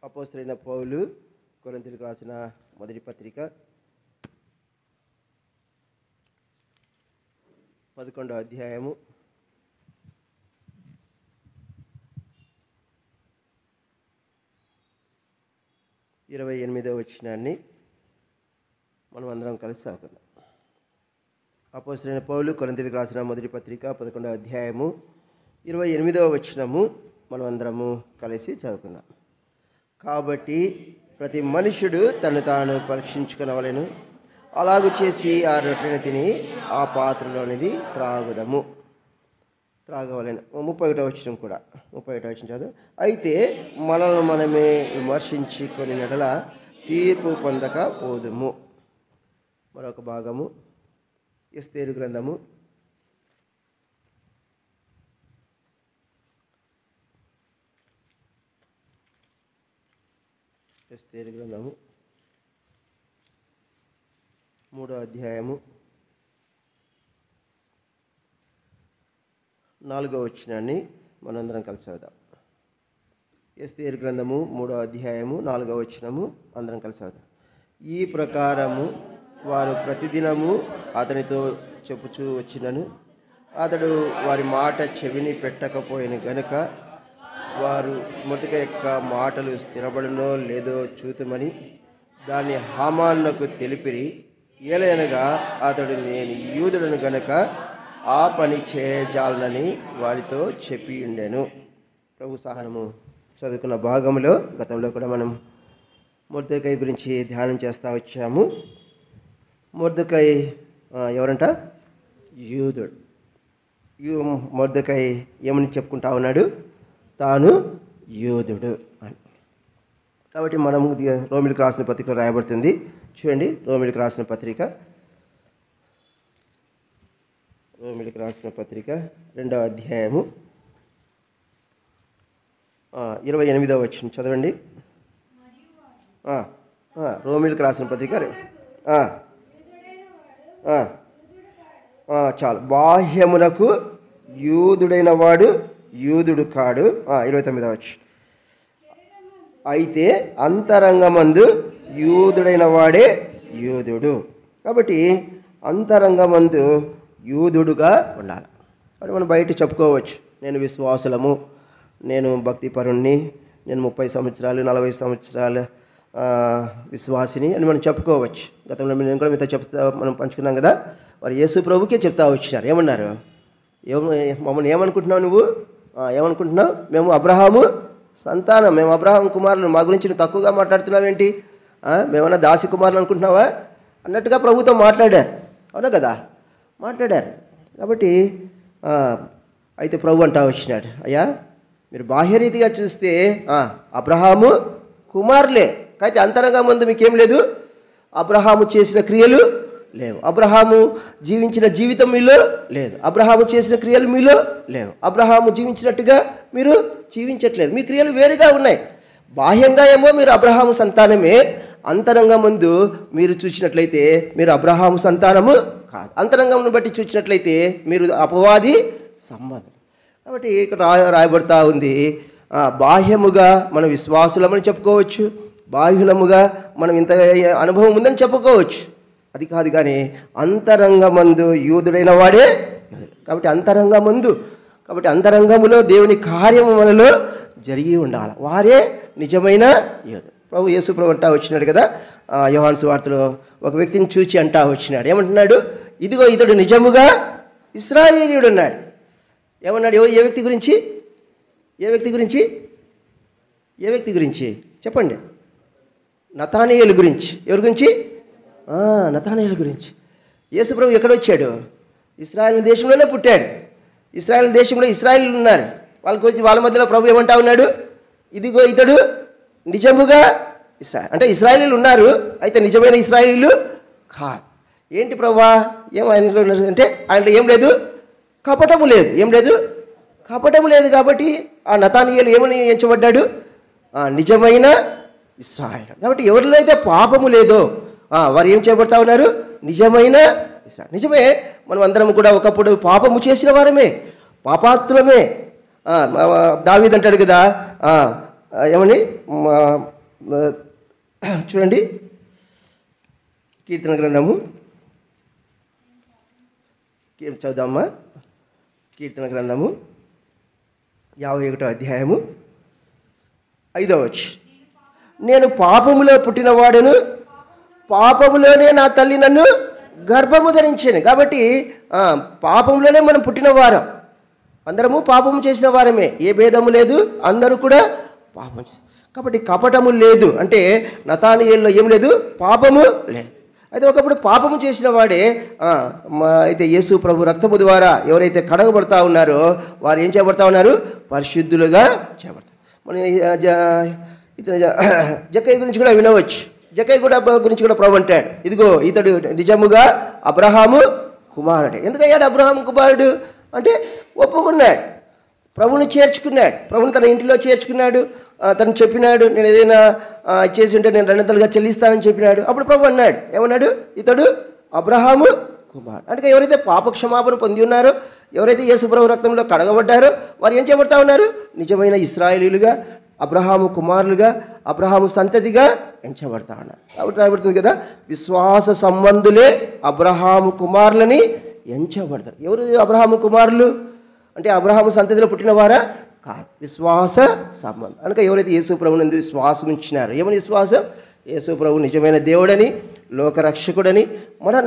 అపోస్తలుడైన పౌలు కొరింథీయులకు రాసిన మొదటి పత్రిక 11వ అధ్యాయము 28వ వచనాన్ని మనం అందరం కలిసి చదువుకుందాం. అపోస్తలుడైన పౌలు కొరింథీయులకు రాసిన మొదటి పత్రిక 11వ అధ్యాయము 28వ వచనము మనం అందరము కలిసి చదువుకుందాం. కాబట్టి ప్రతి మనుష్యుడు తను తాను పరీక్షించుకునవలెను, అలాగూ చేసి ఆ రొట్టెను తిని ఆ పాత్రలోనిది త్రాగవలెను. 31వ వచనం కూడా 31వ వచనం చదువు. అయితే మనల్ని మనమే విమర్శించుకొని నెడల తీర్పు పొందక పోదుము. మరొక భాగము ఎస్తేరు గ్రంథము 3వ అధ్యాయము 4వ వచనాన్ని మనందరం కలిసి చదువుదాం. ఎస్తేరు గ్రంథము 3వ అధ్యాయము 4వ వచనము అందరం కలిసి చదువుదాం. ఈ ప్రకారము వారు ప్రతిదినము అతనితో చెప్పుచూ వచ్చినను అతడు వారి మాట చెవిని పెట్టకపోయిన గనుక వారు మొదటి యొక్క మాటలు స్థిరపడనో లేదో చూతుమని దాన్ని హామానునకు తెలిపిరి. ఏలయనగా అతడు నేను యూదుడను గనుక ఆ పని చేయజాలనని వారితో చెప్పి ఉండెను. ప్రభు సహాయము. చదువుకున్న భాగంలో గతంలో కూడా మనం మొర్దెకై గురించి ధ్యానం చేస్తూ వచ్చాము. మొర్దెకై ఎవరంట? యూదుడు. మొర్దెకై ఏమని చెప్పుకుంటా ఉన్నాడు? తాను యూదుడు అని. కాబట్టి మనము రోమిలకు రాసిన పత్రికలో రాయబడుతుంది. చూడండి, రోమిలకు రాసిన పత్రిక 2వ అధ్యాయము 28వ వచనం చదవండి. రోమిలకు రాసిన పత్రిక చాలు. బాహ్యమునకు యూదుడైన వాడు యూదుడు కాడు. 29వ వచనం. అయితే అంతరంగమందు యూదుడైన వాడే యూదుడు. కాబట్టి అంతరంగమందు యూదుడుగా ఉండాలి. కాబట్టి మనం బయట చెప్పుకోవచ్చు, నేను విశ్వాసులము, నేను భక్తిపరుణ్ణి, నేను 30 సంవత్సరాలు 40 సంవత్సరాల విశ్వాసిని అని మనం చెప్పుకోవచ్చు. గతంలో నేను కూడా మీతో మనం పంచుకున్నాం కదా. వారు యేసు ప్రభుకే చెప్తా వచ్చినారు. ఏమన్నారు? మమ్మల్ని ఏమనుకుంటున్నావు నువ్వు? ఏమనుకుంటున్నావు? మేము అబ్రహాము సంతానం, మేము అబ్రహాం కుమారులు, మా గురించి నువ్వు తక్కువగా మాట్లాడుతున్నావేంటి? మేమన్నా దాసి కుమారులు అనుకుంటున్నావా అన్నట్టుగా ప్రభుతో మాట్లాడారు. అవునా కదా? మాట్లాడారు. కాబట్టి అయితే ప్రభు అంటా వచ్చినాడు, అయ్యా మీరు బాహ్యరీతిగా చూస్తే అబ్రహాము కుమారులే, అయితే అంతరంగా ముందు మీకేం లేదు. అబ్రహాము చేసిన క్రియలు లేవు, అబ్రహాము జీవించిన జీవితం మీలో లేదు, అబ్రహాము చేసిన క్రియలు మీలో లేవు, అబ్రహాము జీవించినట్టుగా మీరు జీవించట్లేదు, మీ క్రియలు వేరుగా ఉన్నాయి. బాహ్యంగా ఏమో మీరు అబ్రహాము సంతానమే, అంతరంగం ముందు మీరు చూసినట్లయితే మీరు అబ్రహాము సంతానము కాదు. అంతరంగంను బట్టి చూసినట్లయితే మీరు అపవాది సంబంధం. కాబట్టి ఇక్కడ రాయబడతా ఉంది, బాహ్యముగా మనం విశ్వాసులమని చెప్పుకోవచ్చు, బాహ్యులముగా మనం ఇంత అనుభవం ఉందని చెప్పుకోవచ్చు. అది కాదు, కానీ అంతరంగమందు యూదుడైన వాడే. కాబట్టి అంతరంగములో దేవుని కార్యము మనలో జరిగి ఉండాలి. వారే నిజమైన యూదుడు. ప్రభు యేసు ప్రభు అంటా వచ్చినాడు కదా, యోహాను సువార్తలో ఒక వ్యక్తిని చూచి అంటా వచ్చినాడు. ఏమంటున్నాడు? ఇదిగో ఇతడు నిజముగా ఇశ్రాయేలీయుడు అన్నాడు. ఏమన్నాడు? ఏ వ్యక్తి గురించి? ఏ వ్యక్తి గురించి చెప్పండి. నతానీయేలు గురించి. ఎవరి గురించి? నతానీయేలు గురించి. యేసు ప్రభు ఎక్కడొచ్చాడు? ఇశ్రాయేలు దేశంలోనే పుట్టాడు. ఇశ్రాయేల్ దేశంలో ఇశ్రాయేలీయులు ఉన్నారు. వాళ్ళ మధ్యలో ప్రభు ఏమంటా ఉన్నాడు? ఇదిగో ఇతడు నిజముగా అంటే ఇశ్రాయేలీయులు ఉన్నారు, అయితే నిజమైన ఇశ్రాయేలీయులు కాదు. ఏంటి ప్రభువా? ఏం ఆయనలో అంటే ఆయనలో ఏం లేదు? కపటము లేదు. ఏం లేదు? కపటము లేదు. కాబట్టి ఆ నతానీయేలు ఏమని ఎంచబడ్డాడు? నిజమైన ఇశ్రాయేలు. కాబట్టి ఎవరిలో అయితే పాపము లేదో వారు ఏం చేయబడతా ఉన్నారు? నిజమైన ఇశ్రాయేలు. నిజమే, మనం అందరం కూడా ఒకప్పుడు పాపము చేసిన వారమే, పాపాత్తులమే. దావీదు అంటాడు కదా, ఏమని చూడండి, కీర్తన గ్రంథము చదువుదామా. కీర్తన గ్రంథము 51వ అధ్యాయము 5వ వచనం. నేను పాపములో పుట్టినవాడను, పాపములోనే నా తల్లి నన్ను గర్భము ధరించాను. కాబట్టి పాపంలోనే మనం పుట్టిన వారం, అందరము పాపము చేసిన వారమే, ఏ భేదము లేదు, అందరూ కూడా పాపం. కాబట్టి కపటము లేదు, అంటే నతానియేలులో ఏం లేదు, పాపము లేదు. అయితే ఒకప్పుడు పాపము చేసిన వాడే అయితే యేసు ప్రభు రక్తము ద్వారా ఎవరైతే కడగబడతా ఉన్నారో వారు ఏం చేయబడతా ఉన్నారు, పరిశుద్ధులుగా చేయబడతారు. మనం ఇతను జక్కయ్య గురించి కూడా వినవచ్చు. జక్కయ్య కూడా గురించి కూడా ప్రభు అంటాడు, ఇదిగో ఇతడు నిజముగా అబ్రహాము కుమారుడే. ఎందుకయ్యాడు అబ్రహాము కుమారుడు అంటే ఒప్పుకున్నాడు, ప్రభుని చేర్చుకున్నాడు, ప్రభుని తన ఇంటిలో చేర్చుకున్నాడు. తను చెప్పినాడు, నేను ఏదైనా చేసి ఉంటే నేను రెండంతలుగా చెల్లిస్తానని చెప్పినాడు. అప్పుడు ప్రభు అన్నాడు, ఏమన్నాడు, ఇతడు అబ్రహాము కుమారుడు. అంటే ఎవరైతే పాప క్షమాపణ పొంది ఉన్నారో, ఎవరైతే యేసు ప్రభు రక్తంలో కడగబడ్డారో వారు ఏం చేయబడతా ఉన్నారు, నిజమైన ఇశ్రాయేలీలుగా, అబ్రహాము కుమారులుగా, అబ్రహాము సంతతిగా ఎంచబడతా ఉన్నారు. కాబట్టి రాబడుతుంది కదా, విశ్వాస సంబంధులే అబ్రహాము కుమారులని ఎంచబడతారు. ఎవరు అబ్రహాము కుమారులు అంటే అబ్రహాము సంతతిలో పుట్టినవారా కాదు, విశ్వాస సంబంధం. కనుక ఎవరైతే యేసు ప్రభునందు విశ్వాసం ఉంచినారో, ఏమని విశ్వాసం, యేసు ప్రభు నిజమైన దేవుడని, లోకరక్షకుడని,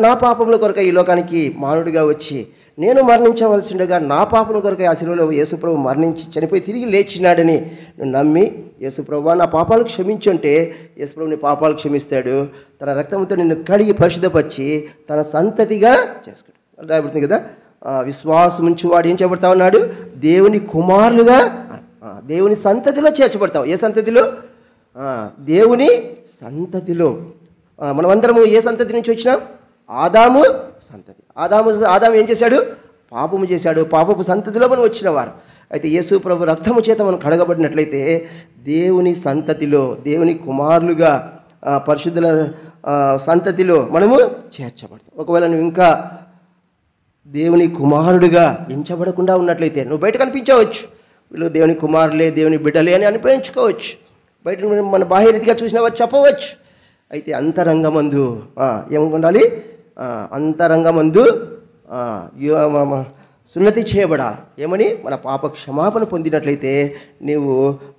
నా పాపముల కొరకు ఈ లోకానికి మానవుడిగా వచ్చి నేను మరణించవలసిండగా నా పాపముల కొరకు ఆ శిలువలో యేసు ప్రభు మరణించి చనిపోయి తిరిగి లేచినాడని నువ్వు నమ్మి, యేసు ప్రభు నా పాపాలు క్షమించుంటే యేసు ప్రభు నీ పాపాలు క్షమిస్తాడు, తన రక్తంతో నిన్ను కడిగి పరిశుద్ధపరిచి తన సంతతిగా చేసుకుంటాడు. రాబడుతుంది కదా, విశ్వాసం ఉంచి వాడు ఏం చేయబడతా ఉన్నాడు, దేవుని కుమారులుగా, దేవుని సంతతిలో చేర్చబడతావు. ఏ సంతతిలో, దేవుని సంతతిలో. మనమందరము ఏ సంతతి నుంచి వచ్చినాం, ఆదాము సంతతి. ఆదాము ఏం చేశాడు, పాపము చేశాడు, పాపపు సంతతిలో మనం వచ్చిన వారు. అయితే యేసు ప్రభు రక్తము చేత మనం కడగబడినట్లయితే దేవుని సంతతిలో, దేవుని కుమారులుగా, పరిశుద్ధుల సంతతిలో మనము చేర్చబడతాం. ఒకవేళ నువ్వు ఇంకా దేవుని కుమారుడిగా ఎంచబడకుండా ఉన్నట్లయితే నువ్వు బయట కనిపించవచ్చు, వీళ్ళు దేవుని కుమారులే, దేవుని బిడ్డలే అని అనిపించుకోవచ్చు, బయట మన బాహ్య రీతిగా చూసిన వారు చెప్పవచ్చు. అయితే అంతరంగమందు ఏముండాలి, అంతరంగమందు సున్నతి చేయబడాలి. ఏమని, మన పాప క్షమాపణ పొందినట్లయితే నీవు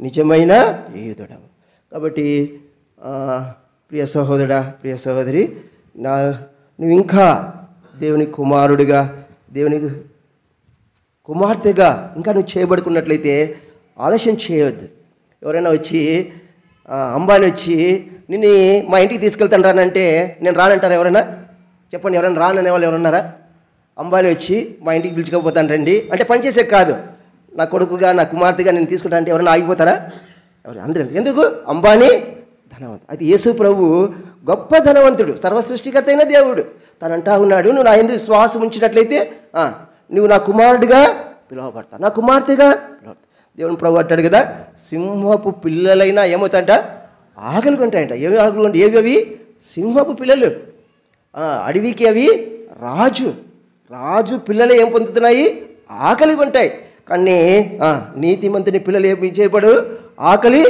నిజమైన యూదుడవు. కాబట్టి ప్రియ సహోదరుడా, ప్రియ సహోదరి, నువ్వు ఇంకా దేవుని కుమారుడిగా, దేవుని కుమార్తెగా ఇంకా నువ్వు చేయబడుకున్నట్లయితే ఆలస్యం చేయవద్దు. ఎవరైనా వచ్చి అంబానీ వచ్చి నిన్ను మా ఇంటికి తీసుకెళ్తాను రానంటే నేను రానంటారా ఎవరైనా? చెప్పండి, ఎవరైనా రాననే వాళ్ళు ఎవరున్నారా? అంబానీ వచ్చి మా ఇంటికి పిలుచుకోపోతాను రండి అంటే పనిచేసే కాదు, నా కొడుకుగా నా కుమార్తెగా నేను తీసుకుంటా అంటే ఎవరైనా ఆగిపోతారా? ఎవరు? అందరూ. ఎందుకు? అంబానీ ధనవంతుడు. అయితే యేసు ప్రభు గొప్ప ధనవంతుడు, సర్వసృష్టికర్త అయిన దేవుడు. తను అంటా ఉన్నాడు, నువ్వు నా యందు విశ్వాసం ఉంచినట్లయితే నువ్వు నా కుమారుడిగా పిలువబడతావు, నా కుమార్తెగా పిలువబడతావు. దేవుని ప్రభు అంటాడు కదా, సింహపు పిల్లలైనా ఏమవుతాయంట, ఆకలి కొంటాయంట. ఏమి ఆకలి ఉంటాయి? ఏవి అవి? సింహపు పిల్లలు. అడవికి అవి రాజు పిల్లలు ఏం పొందుతున్నాయి? ఆకలి కొంటాయి. కానీ నీతిమంతుని పిల్లలు ఏమి చేయబడు? ఆకలి.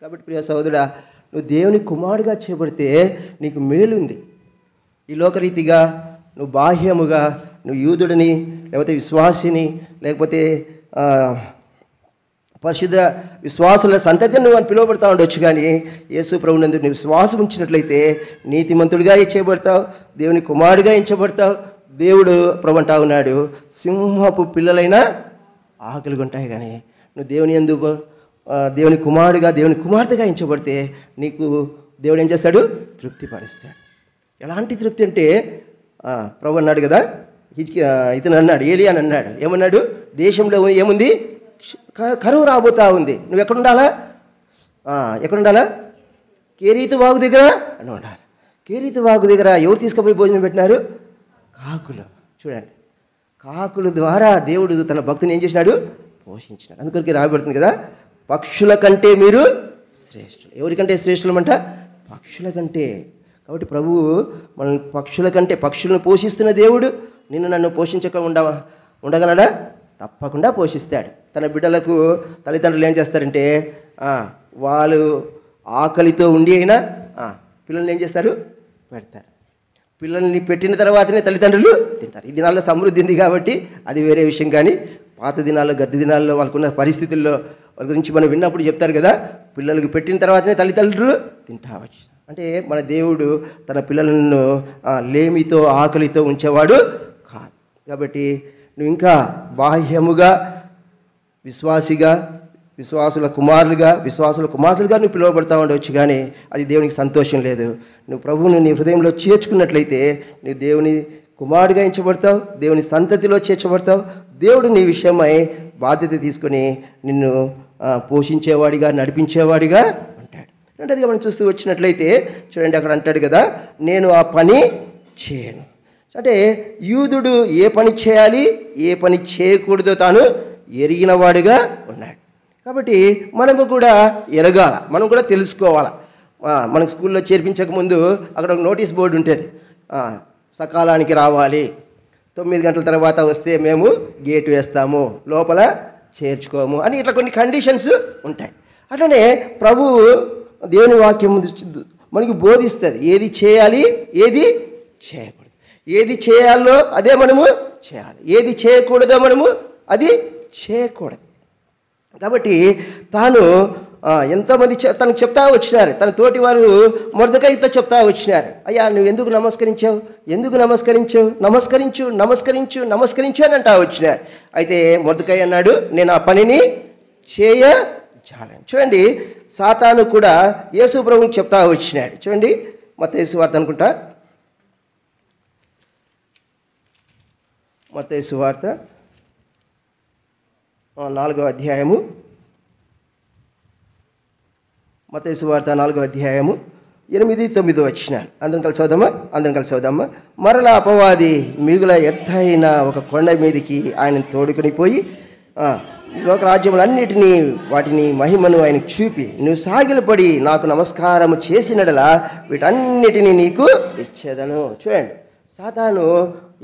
కాబట్టి ప్రియ సహోదరుడా, నువ్వు దేవుని కుమారుడిగా చేయబడితే నీకు మేలుంది. ఈ లోకరీతిగా నువ్వు బాహ్యముగా నువ్వు యూదుడిని, లేకపోతే విశ్వాసిని, లేకపోతే పరిశుద్ధ విశ్వాసుల సంతతి నువ్వు అని పిలువబడతా ఉండొచ్చు. కానీ యేసు ప్రభునందు నువ్వు విశ్వాసం ఉంచినట్లయితే నీతిమంతుడిగా చేయబడతావు, దేవుని కుమారుడిగా ఎంచబడతావు. దేవుడు ప్రభు అంటా ఉన్నాడు, సింహపు పిల్లలైనా ఆకలి ఉంటాయి, కానీ నువ్వు దేవుని కుమారుడిగా, దేవుని కుమార్తెగా ఎంచబడితే నీకు దేవుడు ఏం చేస్తాడు? తృప్తిపరుస్తాడు. ఎలాంటి తృప్తి అంటే, ప్రభు అన్నాడు కదా, ఇతను అన్నాడు, ఏలియా అని అన్నాడు, ఏమన్నాడు? దేశంలో ఏముంది? కరువు రాబోతా ఉంది. నువ్వు ఎక్కడుండాలా? కేరీతు వాగు దగ్గర అని ఉండాలి. కేరీతు వాగు దగ్గర ఎవరు తీసుకుపోయి భోజనం పెట్టినారు? కాకులు. చూడండి, కాకుల ద్వారా దేవుడు తన భక్తుని ఏం చేసినాడు? పోషించినాడు. అందుకొరికి రాబడుతుంది కదా, పక్షుల కంటే మీరు శ్రేష్ఠులు. ఎవరికంటే శ్రేష్ఠులమంట? పక్షుల కంటే. కాబట్టి ప్రభువు మన పక్షుల కంటే, పక్షులను పోషిస్తున్న దేవుడు నిన్ను నన్ను పోషించక ఉండగలడా? తప్పకుండా పోషిస్తాడు. తన బిడ్డలకు తల్లిదండ్రులు ఏం చేస్తారంటే, వాళ్ళు ఆకలితో ఉండి అయినా పిల్లల్ని ఏం చేస్తారు? పెడతారు. పిల్లల్ని పెట్టిన తర్వాతనే తల్లిదండ్రులు తింటారు. ఈ దినాల్లో సమృద్ధి ఉంది కాబట్టి అది వేరే విషయం. కానీ పాత దినాల్లో, గద్దె దినాల్లో వాళ్ళకున్న పరిస్థితుల్లో వాళ్ళ గురించి మనం విన్నప్పుడు చెప్తారు కదా, పిల్లలకి పెట్టిన తర్వాతనే తల్లిదండ్రులు తింటావచ్చు. అంటే మన దేవుడు తన పిల్లలను లేమితో, ఆకలితో ఉంచేవాడు కాదు. కాబట్టి నువ్వు ఇంకా బాహ్యముగా విశ్వాసిగా, విశ్వాసుల కుమారులుగా, విశ్వాసుల కుమార్తెలుగా నువ్వు పిలువబడతా ఉండవచ్చు, కానీ అది దేవునికి సంతోషం లేదు. నువ్వు ప్రభువుని నీ హృదయంలో చేర్చుకున్నట్లయితే నువ్వు దేవుని కుమారుడిగా ఎంచబడతావు, దేవుని సంతతిలో చేర్చబడతావు. దేవుడు నీ విషయమై బాధ్యత తీసుకొని నిన్ను పోషించేవాడిగా, నడిపించేవాడిగా ఉంటాడు. రెండోదిగా మనం చూస్తూ వచ్చినట్లయితే చూడండి, అక్కడ అంటాడు కదా, నేను ఆ పని చేయను. అంటే యూదుడు ఏ పని చేయాలి, ఏ పని చేయకూడదో తాను ఎరిగినవాడుగా ఉన్నాడు. కాబట్టి మనము కూడా ఎరగాల, మనం కూడా తెలుసుకోవాలి. మనకు స్కూల్లో చేర్పించకముందు అక్కడ ఒక నోటీస్ బోర్డు ఉంటుంది, సకాలానికి రావాలి, 9 గంటల తర్వాత వస్తే మేము గేటు వేస్తాము, లోపల చేర్చుకోము అని ఇట్లా కొన్ని కండిషన్స్ ఉంటాయి. అట్లనే ప్రభువు దేవుని వాక్యం మనకి బోధిస్తుంది, ఏది చేయాలి, ఏది చేయకూడదు. ఏది చేయాలో అదే మనము చేయాలి, ఏది చేయకూడదో మనము అది చేయకూడదు. కాబట్టి తాను ఎంతోమంది తనకు చెప్తా వచ్చినారు, తన తోటి వారు మొర్దెకైతో చెప్తా వచ్చినారు, అయ్యా నువ్వు ఎందుకు నమస్కరించావు, ఎందుకు నమస్కరించావు, నమస్కరించు నమస్కరించు నమస్కరించు అని అంటా వచ్చినారు. అయితే మొర్దెకై అన్నాడు, నేను ఆ పనిని చేయజాలను. చూడండి, సాతాను కూడా యేసు ప్రభువుకి చెప్తా వచ్చినాడు. చూడండి, మత్తయి సువార్త అనుకుంటా, మత్తయి సువార్త 4వ అధ్యాయము, మత్తయి సువార్త 4వ అధ్యాయము 8-9 వచనాలు. అందరం కలిసి చదువుదామా. మరలా అపవాది మిగుల ఎత్తైన ఒక కొండ మీదికి ఆయన తోడుకొని పోయి ఈ లోక రాజ్యములన్నిటినీ వాటిని మహిమను ఆయనకు చూపి, నువ్వు సాగిలపడి నాకు నమస్కారము చేసినడలా వీటన్నిటినీ నీకు ఇచ్చేదను. చూడండి, సాతాను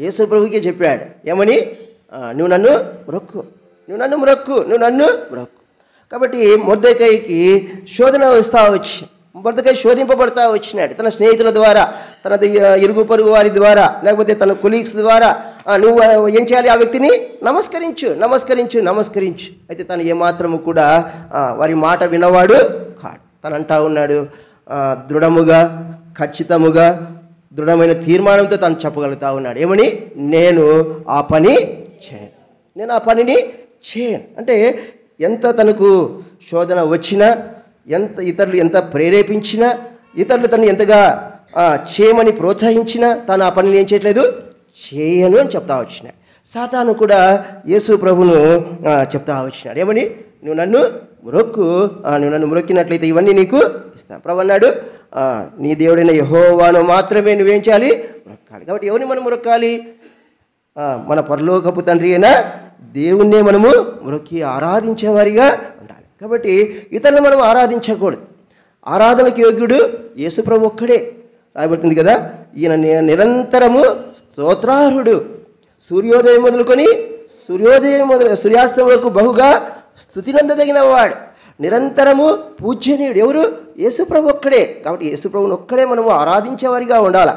యేసు ప్రభువుకే చెప్పాడు, ఏమని? నువ్వు నన్ను మొక్కు, నువ్వు నన్ను మొక్కు, నువ్వు నన్ను మొక్కు. కాబట్టి మొర్దెకైకి శోధన వస్తూ వచ్చి, మొర్దెకై శోధింపబడతా వచ్చినాడు తన స్నేహితుల ద్వారా, తన ఇరుగు పొరుగు వారి ద్వారా, లేకపోతే తన కొలీగ్స్ ద్వారా. నువ్వు ఏం చేయాలి? ఆ వ్యక్తిని నమస్కరించు నమస్కరించు నమస్కరించు. అయితే తను ఏమాత్రము కూడా వారి మాట వినవాడు కాడు. తను అంటా ఉన్నాడు, దృఢముగా, ఖచ్చితముగా, దృఢమైన తీర్మానంతో తను చెప్పగలుగుతా ఉన్నాడు, ఏమని? నేను ఆ పని చేయను, నేను ఆ పనిని చేయను. అంటే ఎంత తనకు శోధన వచ్చినా, ఇతరులు ఎంత ప్రేరేపించినా, ఇతరులు తను ఎంతగా చేయమని ప్రోత్సహించినా తను ఆ పనిని ఏం చేయట్లేదు, చేయను అని చెప్తా వచ్చినాడు. సాతాను కూడా యేసు ప్రభును చెప్తా వచ్చినాడు, ఏమని? నువ్వు నన్ను మొక్కు, నువ్వు నన్ను మొక్కినట్లయితే ఇవన్నీ నీకు ఇస్తాను. ప్రభు అన్నాడు, నీ దేవుడైన యెహోవాను మాత్రమే నువ్వేం చేయాలి? మొక్కాలి. కాబట్టి ఎవరిని మనం మొక్కాలి? మన పరలోకపు తండ్రి అయినా దేవుణ్ణే మనము మొక్కి ఆరాధించేవారిగా ఉండాలి. కాబట్టి ఇతరులను మనం ఆరాధించకూడదు. ఆరాధనకు యోగ్యుడు యేసు ప్రభు ఒక్కడే. రాయబడుతుంది కదా, ఈయన నిరంతరము స్తోత్రార్హుడు, సూర్యోదయం మొదలుకొని సూర్యాస్తం వరకు బహుగా స్తుతినందదగిన వాడు, నిరంతరము పూజ్యనీయుడు. ఎవరు? యేసు ప్రభు ఒక్కడే. కాబట్టి యేసు ప్రభుని ఒక్కడే మనము ఆరాధించేవారిగా ఉండాలి.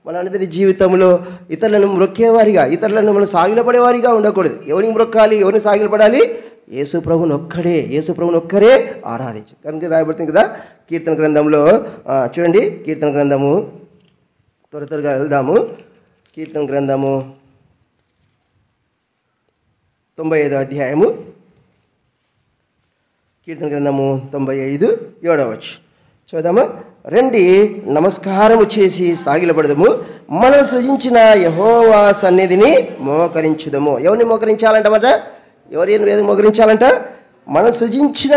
మన అందరి జీవితంలో ఇతరులను మ్రొక్కేవారిగా, ఇతరులను మనం సాగిలపడేవారిగా ఉండకూడదు. ఎవరికి మ్రొక్కాలి, ఎవరిని సాగిలపడాలి? యేసు ప్రభుని ఒక్కడే, యేసు ప్రభుని ఒక్కరే ఆరాధించు. కనుక రాయబడుతుంది కదా కీర్తన గ్రంథంలో. చూడండి, కీర్తన గ్రంథము త్వరగా వెళ్దాము. కీర్తన గ్రంథము 95వ అధ్యాయము, కీర్తన గ్రంథము 95:7 చూద్దామా. రండి నమస్కారము చేసి సాగిలపడదము, మనం సృజించిన యెహోవా సన్నిధిని మోకరించుదము. ఎవరిని మోకరించాలంటమాట? ఎవరిని మోకరించాలంట? మనం సృజించిన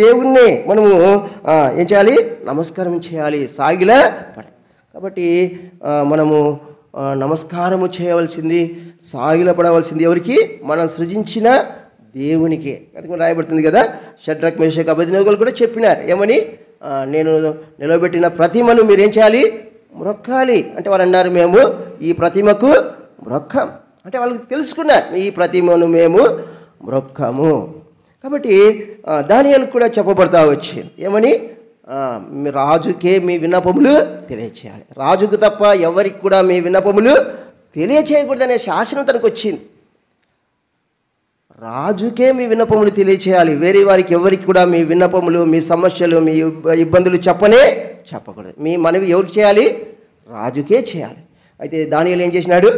దేవుణ్ణే, మనము ఏం చేయాలి? నమస్కారం చేయాలి, సాగిలపడాలి. కాబట్టి మనము నమస్కారము చేయవలసింది, సాగిలపడవలసింది ఎవరికి? మనం సృజించిన దేవునికి. అది కూడా రాయబడుతుంది కదా, షడ్రక్ మేషక్ అబేద్నెగోలు కూడా చెప్పినారు, ఏమని? నేను నిలబెట్టిన ప్రతిమను మీరేం చేయాలి? మ్రొక్కాలి. అంటే వారు అన్నారు, మేము ఈ ప్రతిమకు మ్రొక్కం. అంటే వాళ్ళకి తెలుసుకున్నారు, ఈ ప్రతిమను మేము మ్రొక్కము. కాబట్టి దానియేలుకు కూడా చెప్పబడతా వచ్చింది ఏమని, రాజుకే మీ విన్నపములు తెలియచేయాలి, రాజుకు తప్ప ఎవరికి కూడా మీ విన్నపములు తెలియచేయకూడదనే శాసనం తనకు వచ్చింది. రాజుకే మీ విన్నపములు తెలియచేయాలి, వేరే వారికి ఎవరికి కూడా మీ విన్నపములు, మీ సమస్యలు, మీ ఇబ్బందులు చెప్పకూడదు. మీ మనవి ఎవరికి చేయాలి? రాజుకే చేయాలి. అయితే దానియేలు ఏం చేసినాడు?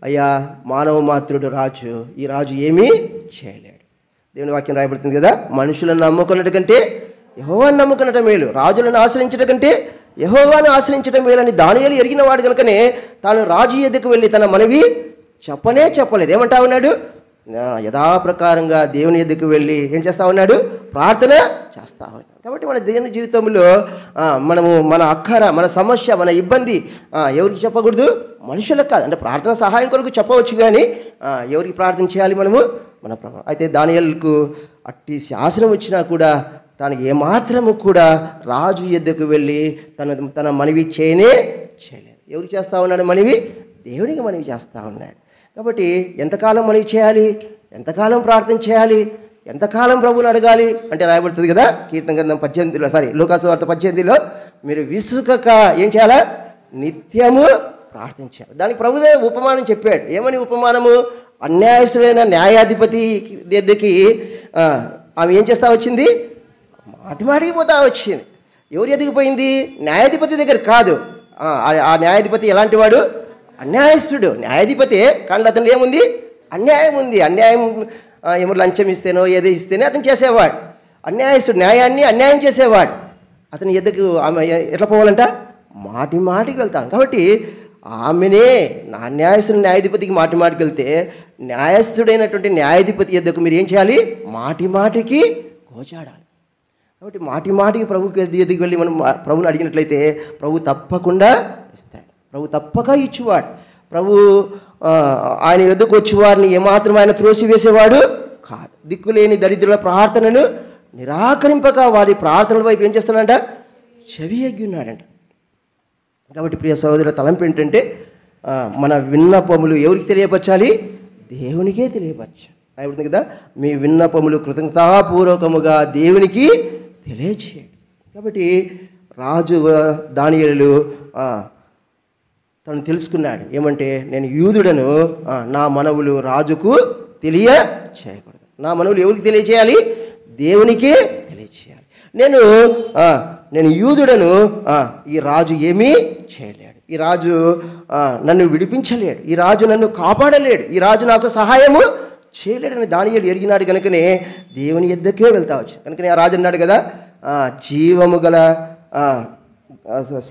అయ్యా, మానవ మాత్రుడు రాజు, ఈ రాజు ఏమీ చేయలేడు. దేవుని వాక్యం రాయబడుతుంది కదా, మనుషులను నమ్ముకున్నట్టు కంటే యెహోవాను నమ్ముకున్నట మేలు, రాజులను ఆశ్రయించడం కంటే యెహోవాను ఆశ్రయించడం మేలని దానియేలు ఎరిగిన వాడు కనుకనే తాను రాజు ఎదుకు వెళ్ళి తన మనవి చెప్పలేదు. ఏమంటా ఉన్నాడు? యథాప్రకారంగా దేవుని ఎదుకు వెళ్ళి ఏం చేస్తా ఉన్నాడు? ప్రార్థన చేస్తా ఉన్నాడు. కాబట్టి మన దేవుని జీవితంలో మనము మన అక్కర, మన సమస్య, మన ఇబ్బంది ఎవరికి చెప్పకూడదు? మనుషులకు కాదు. అంటే ప్రార్థన సహాయం కొరకు చెప్పవచ్చు, కానీ ఎవరికి ప్రార్థన చేయాలి? మనము మన ప్రభు. అయితే దానియేలుకు అట్టి శాసనం వచ్చినా కూడా తనకి ఏమాత్రము కూడా రాజు ఎద్దకు వెళ్ళి తన మనవి చేయలేదు. ఎవరికి చేస్తూ ఉన్నాడు మనవి? దేవునికి మనవి చేస్తూ ఉన్నాడు. కాబట్టి ఎంతకాలం మనవి చేయాలి? ఎంతకాలం ప్రార్థన చేయాలి? ఎంతకాలం ప్రభువుని అడగాలి అంటే రాయబడుతుంది కదా కీర్తన గ్రంథం 18లో, లూకాసు వార్త 18లో, మీరు విసుకక ఏం చేయాలా? నిత్యము ప్రార్థించాలి. దానికి ప్రభువే ఉపమానం చెప్పాడు. ఏమని ఉపమానము? అన్యాయస్తుడైన న్యాయాధిపతి దగ్గరికి ఆమె ఏం చేస్తా వచ్చింది? మాటిమాటికి పోతా వచ్చింది. ఎవరు ఎదిగిపోయింది? న్యాయాధిపతి దగ్గర కాదు. ఆ న్యాయాధిపతి ఎలాంటి వాడు? అన్యాయస్తుడు. న్యాయాధిపతి కానీ అతను ఏముంది? అన్యాయం ఉంది. అన్యాయం ఏమో లంచం ఇస్తేనో ఏదో ఇస్తేనే అతను చేసేవాడు. అన్యాయస్తుడు న్యాయాన్ని అన్యాయం చేసేవాడు. అతని ఎద్దకు ఆమె ఎట్లా పోవాలంట? మాటికి వెళ్తాం. కాబట్టి ఆమెనే న్యాయస్తుడు న్యాయాధిపతికి మాటికి వెళ్తే, న్యాయస్థుడైనటువంటి న్యాయాధిపతి ఎద్దకు మీరు ఏం చేయాలి? మాటికి గోచాడాలి. కాబట్టి మాటికి ప్రభుకి ఎదుగు వెళ్ళి మనం ప్రభుని అడిగినట్లయితే ప్రభు తప్పకుండా ఇస్తాడు. ప్రభు తప్పక ఇచ్చేవాడు. ప్రభు ఆయన ఎద్దుకు వచ్చేవారిని ఏమాత్రం ఆయన త్రోసివేసేవాడు కాదు. దిక్కులేని దరిద్రుల ప్రార్థనను నిరాకరింపక వారి ప్రార్థనల వైపు ఏం చేస్తున్నాడంట? చెవి ఎగ్గి ఉన్నాడంట. కాబట్టి ప్రియ సహోదరుల తలంపు ఏంటంటే, మన విన్నపములు ఎవరికి తెలియపరచాలి? దేవునికే తెలియపరచాలి. అయిపోతుంది కదా, మీ విన్నపములు కృతజ్ఞతాపూర్వకముగా దేవునికి తెలియచేయండి. కాబట్టి రాజు దానియేలు తను తెలుసుకున్నాడు. ఏమంటే, నేను యూదుడను, నా మనవులు రాజుకు తెలియచేయకూడదు. నా మనవులు ఎవరికి తెలియచేయాలి? దేవునికే తెలియచేయాలి. నేను యూదుడను, ఈ రాజు ఏమీ చేయలేడు, ఈ రాజు నన్ను విడిపించలేడు, ఈ రాజు నన్ను కాపాడలేడు, ఈ రాజు నాకు సహాయము చేయలేడని దానియేలు ఎరిగినాడు. కనుకనే దేవుని యొద్దకే వెళ్తా వచ్చు. కనుకనే ఆ రాజు అన్నాడు కదా, జీవము గల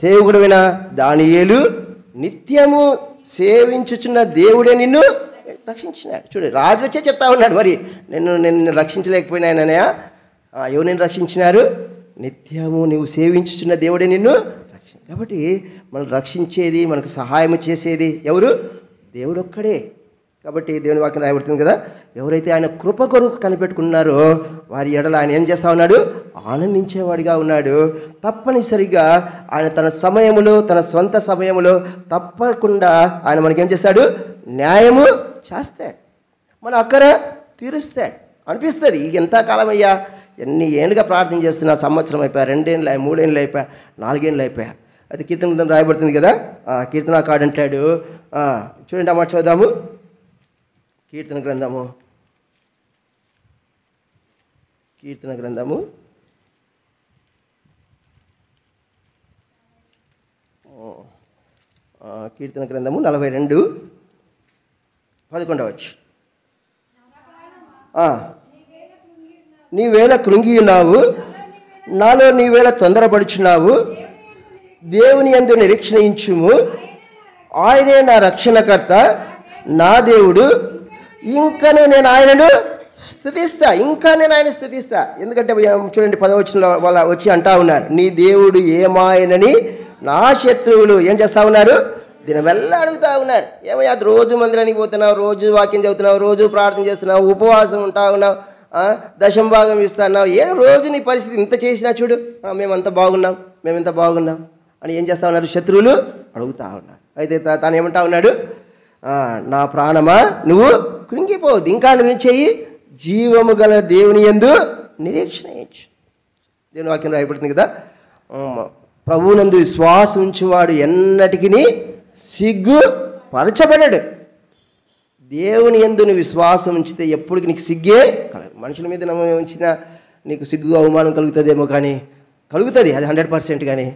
సేవకుడైన దానియేలు, నిత్యము సేవించుచున్న దేవుడే నిన్ను రక్షించినాడు. చూడండి, రాజు వచ్చే చెప్తా ఉన్నాడు, మరి నిన్ను రక్షించలేకపోయినాయనయా, ఎవరు నిన్ను రక్షించినారు? నిత్యము నువ్వు సేవించుచున్న దేవుడే నిన్ను రక్షించ. కాబట్టి మనం రక్షించేది, మనకు సహాయం చేసేది ఎవరు? దేవుడు ఒక్కడే. కాబట్టి దేవుని వాక్యం రాయబడుతుంది కదా, ఎవరైతే ఆయన కృప కొరకు కనిపెట్టుకున్నారో వారి ఎడల ఆయన ఏం చేస్తూ ఉన్నాడు? ఆనందించేవాడిగా ఉన్నాడు. తప్పనిసరిగా ఆయన తన సమయములో, తన సొంత సమయములో తప్పకుండా ఆయన మనకేం చేస్తాడు? న్యాయము చేస్తాడు, మన అక్కర తీరుస్తాడు. అనిపిస్తుంది, ఎంత కాలం అయ్యా, ఎన్ని ఏళ్ళుగా ప్రార్థన చేస్తున్నా, సంవత్సరం అయిపోయా, 2 ఏళ్ళు, 3 ఏళ్ళు అయిపోయా, 4 ఏళ్ళు అయిపోయా. అది కీర్తన గ్రంథం రాయబడుతుంది కదా, కీర్తనాకారుడు అంటాడు, చూడండి అన్నమాట, చదువుదాము. కీర్తన గ్రంథము కీర్తన గ్రంథము 42:11. నీవేళ కృంగి ఉన్నావు, నాలో నీవేళ తొందరపడుచున్నావు. దేవుని యందు నిరీక్షణించుము, ఆయనే నా రక్షణకర్త, నా దేవుడు. ఇంకనే నేను ఆయనను స్తుతిస్తా, ఇంకా నేను ఆయన స్తుతిస్తా. ఎందుకంటే చూడండి, 10వ వచనంలో వాళ్ళ వచ్చి అంటా ఉన్నారు, నీ దేవుడు ఏమాయనని నా శత్రువులు ఏం చేస్తా ఉన్నారు? దినవెల్లా అడుగుతా ఉన్నారు. ఏమయ్యా, రోజు మందిరానికి పోతున్నావు, రోజు వాక్యం చదువుతున్నావు, రోజు ప్రార్థన చేస్తున్నావు, ఉపవాసం ఉంటా ఉన్నావు, దశమ భాగం ఇస్తున్నావు, ఏం రోజు నీ పరిస్థితి ఇంత చేసినా చూడు, మేమంత బాగున్నాం అని ఏం చేస్తా ఉన్నారు? శత్రువులు అడుగుతా ఉన్నారు. అయితే తాను ఏమంటా ఉన్నాడు? నా ప్రాణమా, నువ్వు కృంగిపోవద్దు, ఇంకా నువ్వేం చెయ్యి? జీవము గల దేవుని యందు నిరీక్షణ ఉంచు. దేవుని వాక్యం రాయబడుతుంది కదా, ప్రభువునందు విశ్వాసం ఉంచేవాడు ఎన్నటికి సిగ్గు పరచబడడు. దేవుని యందు నువ్వు విశ్వాసం ఉంచితే ఎప్పటికి నీకు సిగ్గే కలగదు. మనుషుల మీద ఉంచినా నీకు సిగ్గు అవమానం కలుగుతుందేమో, కానీ కలుగుతుంది అది 100%. కానీ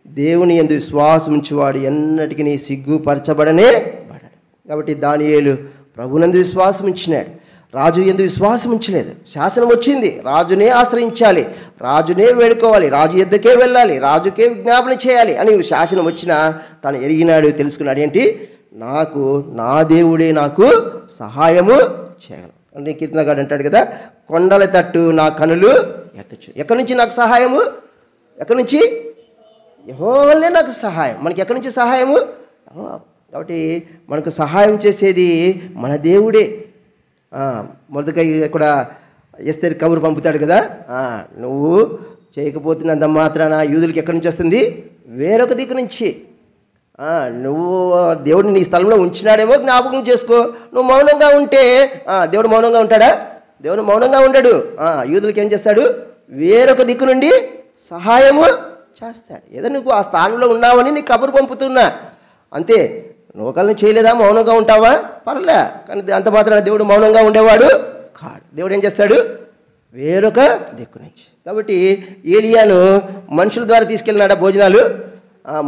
దేవుని యందు విశ్వాసం ఉంచేవాడు ఎన్నటికి నీ సిగ్గు పరచబడనే పడడు. కాబట్టి దానియేలు ప్రభునందు విశ్వాసం ఉంచినాడు, రాజు యందు విశ్వాసం ఉంచలేదు. శాసనం వచ్చింది, రాజునే ఆశ్రయించాలి, రాజునే వేడుకోవాలి, రాజు యొద్దకే వెళ్ళాలి, రాజుకే విజ్ఞాపన చేయాలి అని శాసనం వచ్చినా తాను ఎరిగినాడు, తెలుసుకున్నాడు. ఏంటి, నాకు నా దేవుడే నాకు సహాయము చేయగలడు. అంటే కీర్తనగాడు అంటాడు కదా, కొండల తట్టు నా కనులు ఎత్తచ్చు. ఎక్కడి నుంచి నాకు సహాయము? ఎక్కడి నుంచి? యెహోవానే నాకు సహాయం. మనకి ఎక్కడి నుంచి సహాయము? కాబట్టి మనకు సహాయం చేసేది మన దేవుడే. మొదటిగా కూడా ఎస్తేరు కబురు పంపుతాడు కదా, నువ్వు చేయకపోతున్నంత మాత్రాన యూదులకి ఎక్కడి నుంచి వస్తుంది? వేరొక దిక్కు నుంచి. నువ్వు దేవుడిని నీ స్థలంలో ఉంచినాడేమో జ్ఞాపకం చేసుకో. నువ్వు మౌనంగా ఉంటే దేవుడు మౌనంగా ఉంటాడా? దేవుడు మౌనంగా ఉండడు. యూదులకి ఏం చేస్తాడు? వేరొక దిక్కు నుండి సహాయము చేస్తాడు. ఏదో నువ్వు ఆ స్థానంలో ఉన్నావని నీకు కబురు పంపుతున్నా అంతే. నువ్వు ఒకళ్ళని చేయలేదా? మౌనంగా ఉంటావా? పర్లే. కానీ అంత మాత్రాన దేవుడు మౌనంగా ఉండేవాడు కాడు. దేవుడు ఏం చేస్తాడు? వేరొక దిక్కు నుంచి. కాబట్టి ఏలియాను మనుషుల ద్వారా తీసుకెళ్ళినాడా భోజనాలు?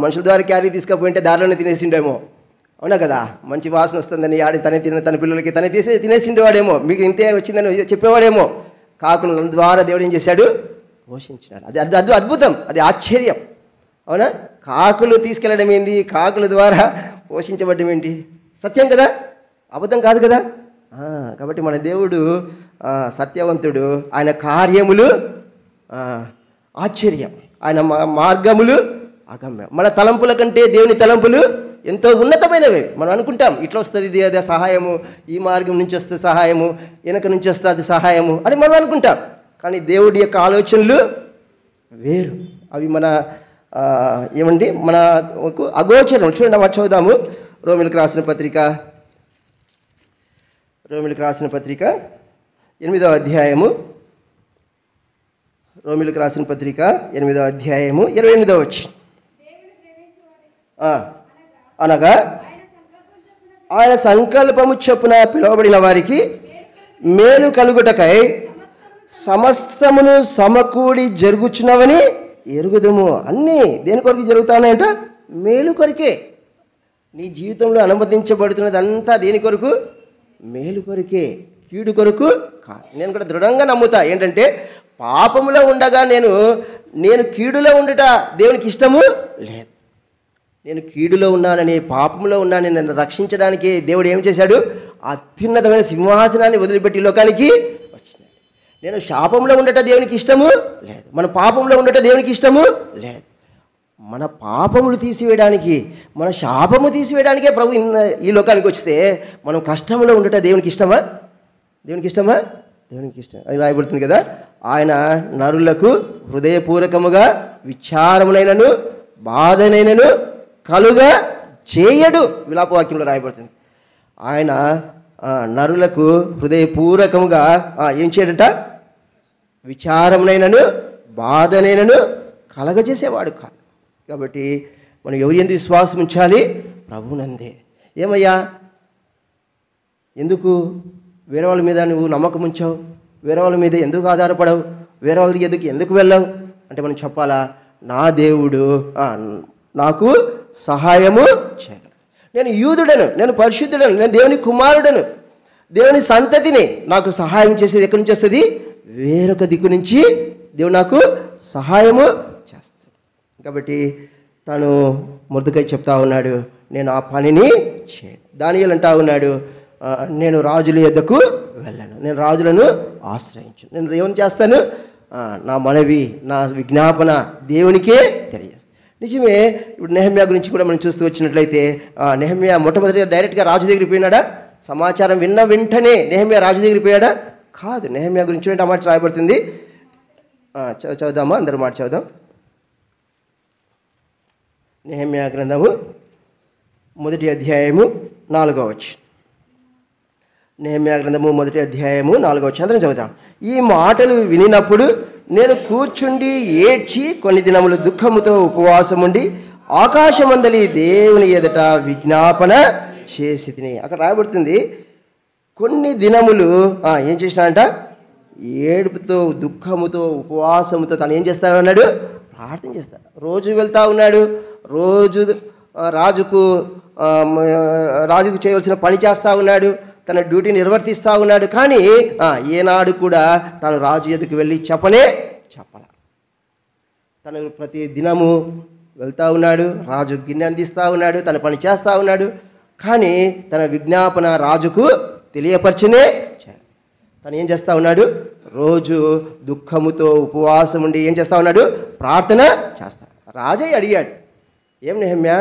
మనుషుల ద్వారా క్యారీ తీసుకపోయింటే దారిలోనే తినేసిండేమో. అవునా కదా? మంచి వాసన వస్తుందని తనే తన పిల్లలకి తనే తినేసిండేవాడేమో, మీకు ఇంతే వచ్చిందని చెప్పేవాడేమో. కాకుల ద్వారా దేవుడు ఏం చేశాడు? పోషించినాడు. అది అద్భుతం, అది ఆశ్చర్యం. అవునా? కాకులు తీసుకెళ్ళడం ఏంది? కాకుల ద్వారా పోషించబడ్డం ఏంటి? సత్యం కదా, అబద్ధం కాదు కదా. కాబట్టి మన దేవుడు సత్యవంతుడు, ఆయన కార్యములు ఆశ్చర్యం, ఆయన మార్గములు అగమ్యం. మన తలంపుల కంటే దేవుని తలంపులు ఎంతో ఉన్నతమైనవి. మనం అనుకుంటాం ఇట్లా వస్తుంది ఇది అదే సహాయము, ఈ మార్గం నుంచి వస్తే సహాయము, వెనక నుంచి వస్తే అది సహాయము అని మనం అనుకుంటాం. కానీ దేవుడి యొక్క ఆలోచనలు వేరు. అవి మన ఏమండి మనకు అగోచరం. చూడండి, మనం చదువుదాము. రోమిలకు రాసిన పత్రిక 8వ అధ్యాయము. రోమిలకు రాసిన పత్రిక 8వ అధ్యాయము 28వ వచనం. అనగా ఆయన సంకల్పము చొప్పున పిలువబడిన వారికి మేలు కలుగుటకై సమస్తమును సమకూడి జరుగుచున్నవని ఎరుగుదుము. అన్నీ దేని కొరకు జరుగుతాయంట? మేలు కొరికే. నీ జీవితంలో అనుమతించబడుతున్నది అంతా దేని కొరకు? మేలు కొరికే, కీడు కొరకు కాదు. నేను కూడా దృఢంగా నమ్ముతా. ఏంటంటే పాపములో ఉండగా నేను కీడులో ఉండుట దేవునికి ఇష్టము లేదు. నేను కీడులో ఉన్నానని, పాపంలో ఉన్నానని నన్ను రక్షించడానికి దేవుడు ఏం చేశాడు? అత్యున్నతమైన సింహాసనాన్ని వదిలిపెట్టి లోకానికి వచ్చినాడు. నేను శాపంలో ఉండట దేవునికి ఇష్టము లేదు, మన పాపంలో ఉండట దేవునికి ఇష్టము లేదు. మన పాపములు తీసివేయడానికి, మన శాపము తీసివేయడానికే ప్రభు ఈ లోకానికి వస్తే మనం కష్టంలో ఉండట దేవునికి ఇష్టమా? దేవునికి ఇష్టమా? దేవునికి ఇష్టం. అది రాయబడుతుంది కదా, ఆయన నరులకు హృదయపూర్వకముగా విచారములైనను బాధనైనను కలుగా చేయడు. విలాపవాక్యంలో రాయబడుతుంది. ఆయన నరులకు హృదయపూర్వకముగా ఏం చేయడట? విచారమునైనను బాధనైనను కలగజేసేవాడు కాదు. కాబట్టి మనం ఎవరి యందు విశ్వాసం ఉంచాలి? ప్రభువునందే. ఏమయ్యా, ఎందుకు వేరే వాళ్ళ మీద నువ్వు నమ్మకం ఉంచావు? వేరే వాళ్ళ మీద ఎందుకు ఆధారపడవు? వేరే వాళ్ళ దగ్గరికి ఎందుకు వెళ్ళావు అంటే మనం చెప్పాలా, నా దేవుడు నాకు సహాయము చేయగలడు. నేను యూదుడను, నేను పరిశుద్ధుడను, నేను దేవుని కుమారుడను, దేవుని సంతతిని. నాకు సహాయం చేసేది ఎక్కడి నుంచి వస్తుంది? వేరొక దిక్కు నుంచి దేవుడు నాకు సహాయము చేస్తాడు. కాబట్టి తను మొర్దెకై చెప్తా ఉన్నాడు, నేను ఆ పనిని చేయను. దానియేలు అంటా ఉన్నాడు, నేను రాజుల యొద్దకు వెళ్ళను, నేను రాజులను ఆశ్రయించను. నేను ఏమని చేస్తాను? నా మనవి, నా విజ్ఞాపన దేవునికే తెలియజేస్తాను. నిజమే. ఇప్పుడు నెహమ్యా గురించి కూడా మనం చూస్తూ వచ్చినట్లయితే, నెహమ్యా మొట్టమొదటిగా డైరెక్ట్గా రాజు దగ్గరికి పోయినాడా? సమాచారం విన్న వెంటనే నెహమ్యా రాజు దగ్గరికి పోయాడా? కాదు. నెహమ్యా గురించి ఆ మాట రాయబడుతుంది. చదువుదామా? అందరూ మాట చదువుదాం. నెహమ్యా గ్రంథము 1వ అధ్యాయము 4వ వచనం. నెహెమ్యా గ్రంథము 1వ అధ్యాయము 4వ వచనం చదువుతాం. ఈ మాటలు వినినప్పుడు నేను కూర్చుండి ఏడ్చి కొన్ని దినములు దుఃఖముతో ఉపవాసముండి ఆకాశమందలి దేవుని ఎదుట విజ్ఞాపన చేసి తిని. అక్కడ రాయబడుతుంది కొన్ని దినములు ఏం చేసినాడంట? ఏడుపుతో దుఃఖముతో ఉపవాసముతో తను ఏం చేస్తా ఉన్నాడు? ప్రార్థన చేస్తాడు. రోజు వెళ్తా ఉన్నాడు, రోజు రాజుకు చేయవలసిన పని చేస్తూ ఉన్నాడు, తన డ్యూటీ నిర్వర్తిస్తూ ఉన్నాడు. కానీ ఏనాడు కూడా తను రాజు ఎదుకు వెళ్ళి చెప్పల. తను ప్రతి దినము వెళ్తూ ఉన్నాడు, రాజు గిన్నె అందిస్తూ ఉన్నాడు, తన పని చేస్తూ ఉన్నాడు. కానీ తన విజ్ఞాపన రాజుకు తెలియపరచనే తను ఏం చేస్తూ ఉన్నాడు? రోజు దుఃఖముతో ఉపవాసం ఉండి ఏం చేస్తూ ఉన్నాడు? ప్రార్థన చేస్తా. రాజే అడిగాడు, ఏం నెహెమ్యా,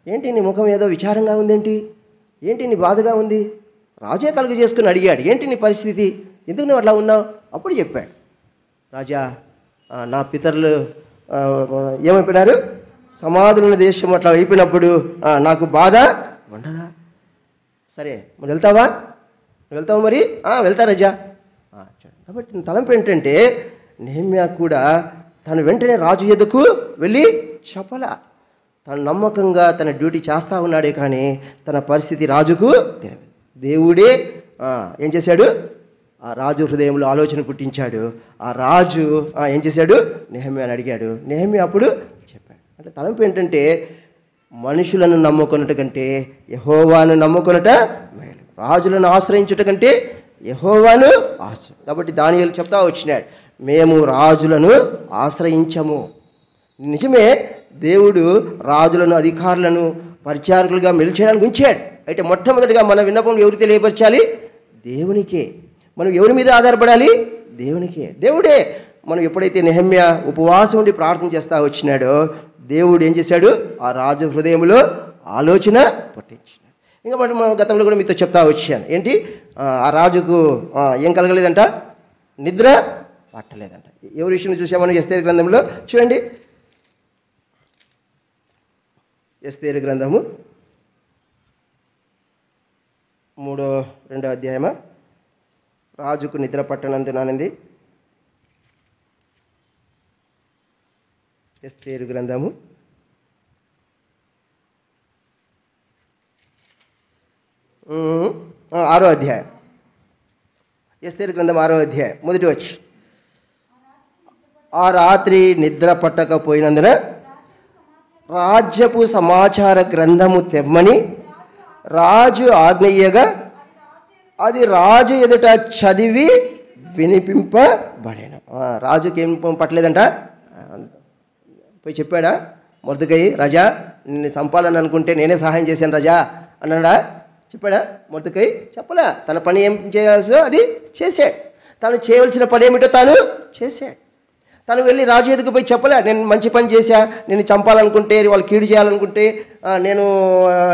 ఏంటి నీ ముఖం ఏదో విచారంగా ఉందేంటి, ఏంటి నీ బాధగా ఉంది? రాజే కలుగు చేసుకుని అడిగాడు, ఏంటి నీ పరిస్థితి, ఎందుకు నువ్వు అట్లా ఉన్నావు? అప్పుడు చెప్పాడు, రాజా నా పితరులు ఏమైపోయినారు, సమాధులున్న దేశం అట్లా అయిపోయినప్పుడు నాకు బాధ ఉండదా? సరే మరి వెళ్తావా? వెళ్తావు మరి? వెళ్తా రాజా. కాబట్టి తలంపు ఏంటంటే నెహెమ్యా కూడా తను వెంటనే రాజు ఎదుకు వెళ్ళి చెప్పలా. తను నమ్మకంగా తన డ్యూటీ చేస్తూ ఉన్నాడే కానీ తన పరిస్థితి రాజుకు తెలియదు. దేవుడే ఏం చేశాడు? ఆ రాజు హృదయంలో ఆలోచన పుట్టించాడు. ఆ రాజు ఏం చేశాడు? నెహెమ్యాని అడిగాడు. నెహెమ్యా అప్పుడు చెప్పాడు. అంటే తలంపు ఏంటంటే మనుషులను నమ్ముకొనుట కంటే యెహోవాను నమ్ముకొనుట మేలు, రాజులను ఆశ్రయించుట కంటే యెహోవాను ఆశ్రయం. కాబట్టి దానియేలు చెప్తా వచ్చినాడు, మేము రాజులను ఆశ్రయించము. నిజమే, దేవుడు రాజులను అధికారులను పరిచారకులుగా మెలిచేయడానికి ఉంచాడు. అయితే మొట్టమొదటిగా మన విన్నపం ఎవరు తెలియపరచాలి? దేవునికే. మనం ఎవరి మీద ఆధారపడాలి? దేవునికే. దేవుడే. మనం ఎప్పుడైతే నెహెమ్యా ఉపవాసం ఉండి ప్రార్థన చేస్తూ వచ్చినాడో దేవుడు ఏం చేశాడు? ఆ రాజు హృదయంలో ఆలోచన పుట్టించినాడు. ఇంకా మనం గతంలో కూడా మీతో చెప్తా వచ్చాను, ఏంటి ఆ రాజుకు ఏం కలగలేదంట? నిద్ర పట్టలేదంట. ఎవరి విషయం చూసామని ఎస్తేరు గ్రంథంలో చూడండి. ఎస్తేరు గ్రంథము 2వ అధ్యాయమా, రాజుకు నిద్ర పట్టనందుననింది. ఎస్తేరు గ్రంథము 6వ అధ్యాయం. ఎస్తేరు గ్రంథం 6వ అధ్యాయం మొదటి వచ్చి, ఆ రాత్రి నిద్ర పట్టకపోయినందున రాజ్యపు సమాచార గ్రంథము తెమ్మని రాజు ఆజ్ఞయ్యగా అది రాజు ఎదుట చదివి వినిపింపబడేను. రాజుకి ఏం పట్టలేదంట? పోయి చెప్పాడా మొర్దెకై, రాజా నిన్ను చంపాలని అనుకుంటే నేనే సహాయం చేశాను రాజా అన్నాడా? చెప్పాడా? మొర్దెకై చెప్పలే. తన పని ఏం చేయాల్సో అది చేశాడు. తను చేయవలసిన పని ఏమిటో తాను చేశాడు. తను వెళ్ళి రాజు ఎదుగు పోయి చెప్పలే, నేను మంచి పని చేశా, నేను చంపాలనుకుంటే, వాళ్ళు కీడు చేయాలనుకుంటే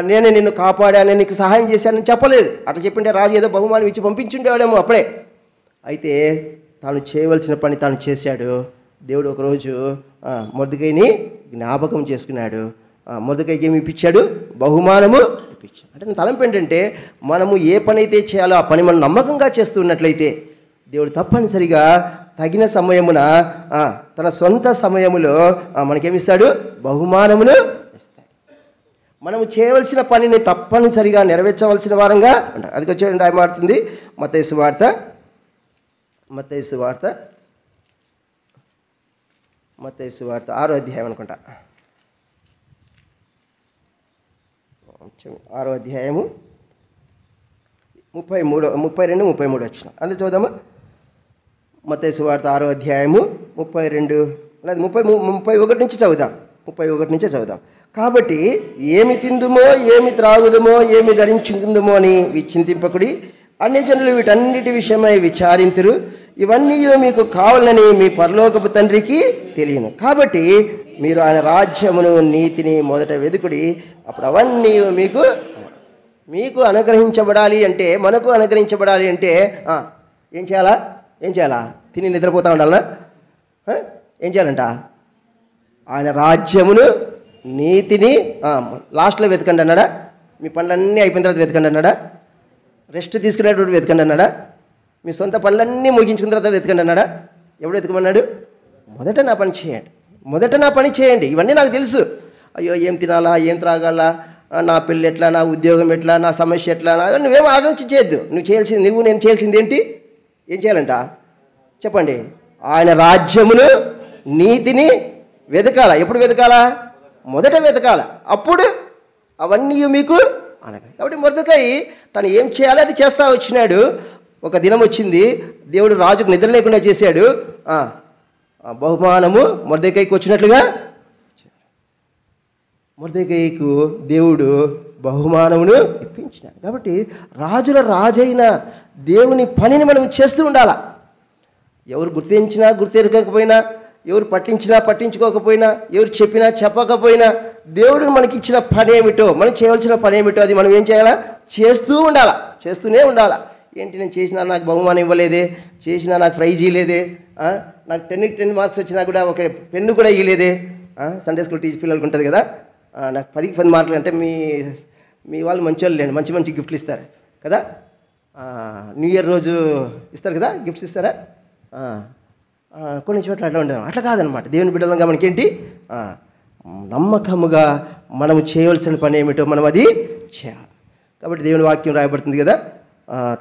నేనే నిన్ను కాపాడా, నేను నీకు సహాయం చేశానని చెప్పలేదు. అట్లా చెప్పింటే రాజు ఏదో బహుమానం ఇచ్చి పంపించుండేవాడేమో అప్పుడే. అయితే తాను చేయవలసిన పని తాను చేశాడు. దేవుడు ఒకరోజు మొర్దెకైని జ్ఞాపకం చేసుకున్నాడు. మొర్దెకైకి ఏమి ఇప్పించాడు? బహుమానము ఇప్పించాడు. అంటే తలంపు ఏంటంటే మనము ఏ పని అయితే చేయాలో ఆ పని మనం నమ్మకంగా చేస్తున్నట్లయితే దేవుడు తప్పనిసరిగా తగిన సమయమున తన సొంత సమయములో మనకేమిస్తాడు? బహుమానమును ఇస్తాడు. మనము చేయవలసిన పనిని తప్పనిసరిగా నెరవేర్చవలసిన వారంగా ఉంటారు. అది వచ్చి రాయమాడుతుంది మత్తయి సువార్త 6వ అధ్యాయం అనుకుంటా. 6వ అధ్యాయము 32, 33 వచ్చిన అందులో చూద్దామా? మత్తయి సువార్త 6వ అధ్యాయము 32 లేదా 31 నుంచి చదువుదాం. 31 నుంచే చదువుదాం. కాబట్టి ఏమి తిందుమో, ఏమి త్రాగుదమో, ఏమి ధరించుకుందుమో అని చింతింపకుడి. అన్ని జనులు వీటన్నిటి విషయమై విచారింతురు. ఇవన్నీ మీకు కావాలని మీ పరలోకపు తండ్రికి తెలియను. కాబట్టి మీరు ఆయన రాజ్యమును నీతిని మొదట వెదుకుడి, అప్పుడు అవన్నీ మీకు అనుగ్రహించబడాలి. అంటే మనకు అనుగ్రహించబడాలి అంటే ఏం చేయాలా? తిని నిద్రపోతా ఉండాలనా? ఏం చేయాలంట? ఆయన రాజ్యమును నీతిని లాస్ట్లో వెతకండి అన్నాడా? మీ పనులన్నీ అయిపోయిన తర్వాత వెతకండి అన్నాడా? రెస్ట్ తీసుకునేటువంటి వెతకండి అన్నాడా? మీ సొంత పనులన్నీ ముగించుకున్న తర్వాత వెతకండి అన్నాడా? ఎప్పుడు వెతకమన్నాడు? మొదట నా పని చేయండి, మొదట నా పని చేయండి. ఇవన్నీ నాకు తెలుసు. అయ్యో ఏం తినాలా, ఏం త్రాగాలా, నా పెళ్ళి ఎట్లా, నా ఉద్యోగం ఎట్లా, నా సమస్య ఎట్లా, నువ్వేం ఆలోచించేయద్దు. నేను చేయాల్సింది ఏంటి? ఏం చేయాలంట చెప్పండి? ఆయన రాజ్యమును నీతిని వెతకాల. ఎప్పుడు వెతకాలా? మొదట వెతకాల, అప్పుడు అవన్నీ మీకు అనగా. కాబట్టి మొర్దెకై తను ఏం చేయాలో అది చేస్తా వచ్చినాడు. ఒక దినం వచ్చింది, దేవుడు రాజుకు నిద్ర లేకుండా చేశాడు. బహుమానము మొర్దెకైకి వచ్చినట్లుగా మొర్దెకైకు దేవుడు బహుమానమును ఇప్పించినాడు. కాబట్టి రాజుల రాజైన దేవుని పనిని మనం చేస్తూ ఉండాలా. ఎవరు గుర్తించినా గుర్తెరగకపోయినా, ఎవరు పట్టించినా పట్టించుకోకపోయినా, ఎవరు చెప్పినా చెప్పకపోయినా, దేవుడు మనకి ఇచ్చిన పని ఏమిటో, మనం చేయవలసిన పని ఏమిటో అది మనం ఏం చేయాలా? చేస్తూ ఉండాలా, చేస్తూనే ఉండాలా. ఏంటి నేను చేసినా నాకు బహుమానం ఇవ్వలేదే, చేసినా నాకు ప్రైజ్ ఇవ్వలేదే, నాకు 10 మార్క్స్ వచ్చినా కూడా ఒక పెన్ను కూడా ఇవ్వలేదే. సండే స్కూల్ పిల్లలకు ఉంటుంది కదా, నాకు 10కి 10 మార్కులు అంటే మీ వాళ్ళు మంచి వాళ్ళు లేండి, మంచి మంచి గిఫ్ట్లు ఇస్తారు కదా. న్యూ ఇయర్ రోజు ఇస్తారు కదా, గిఫ్ట్స్ ఇస్తారా? కొన్ని చోట్ల అట్లా ఉండదు. అట్లా కాదనమాట. దేవుని బిడ్డలంగా మనకేంటి? నమ్మకముగా మనము చేయవలసిన పని ఏమిటో మనం అది చేయాలి. కాబట్టి దేవుని వాక్యం రాయబడుతుంది కదా,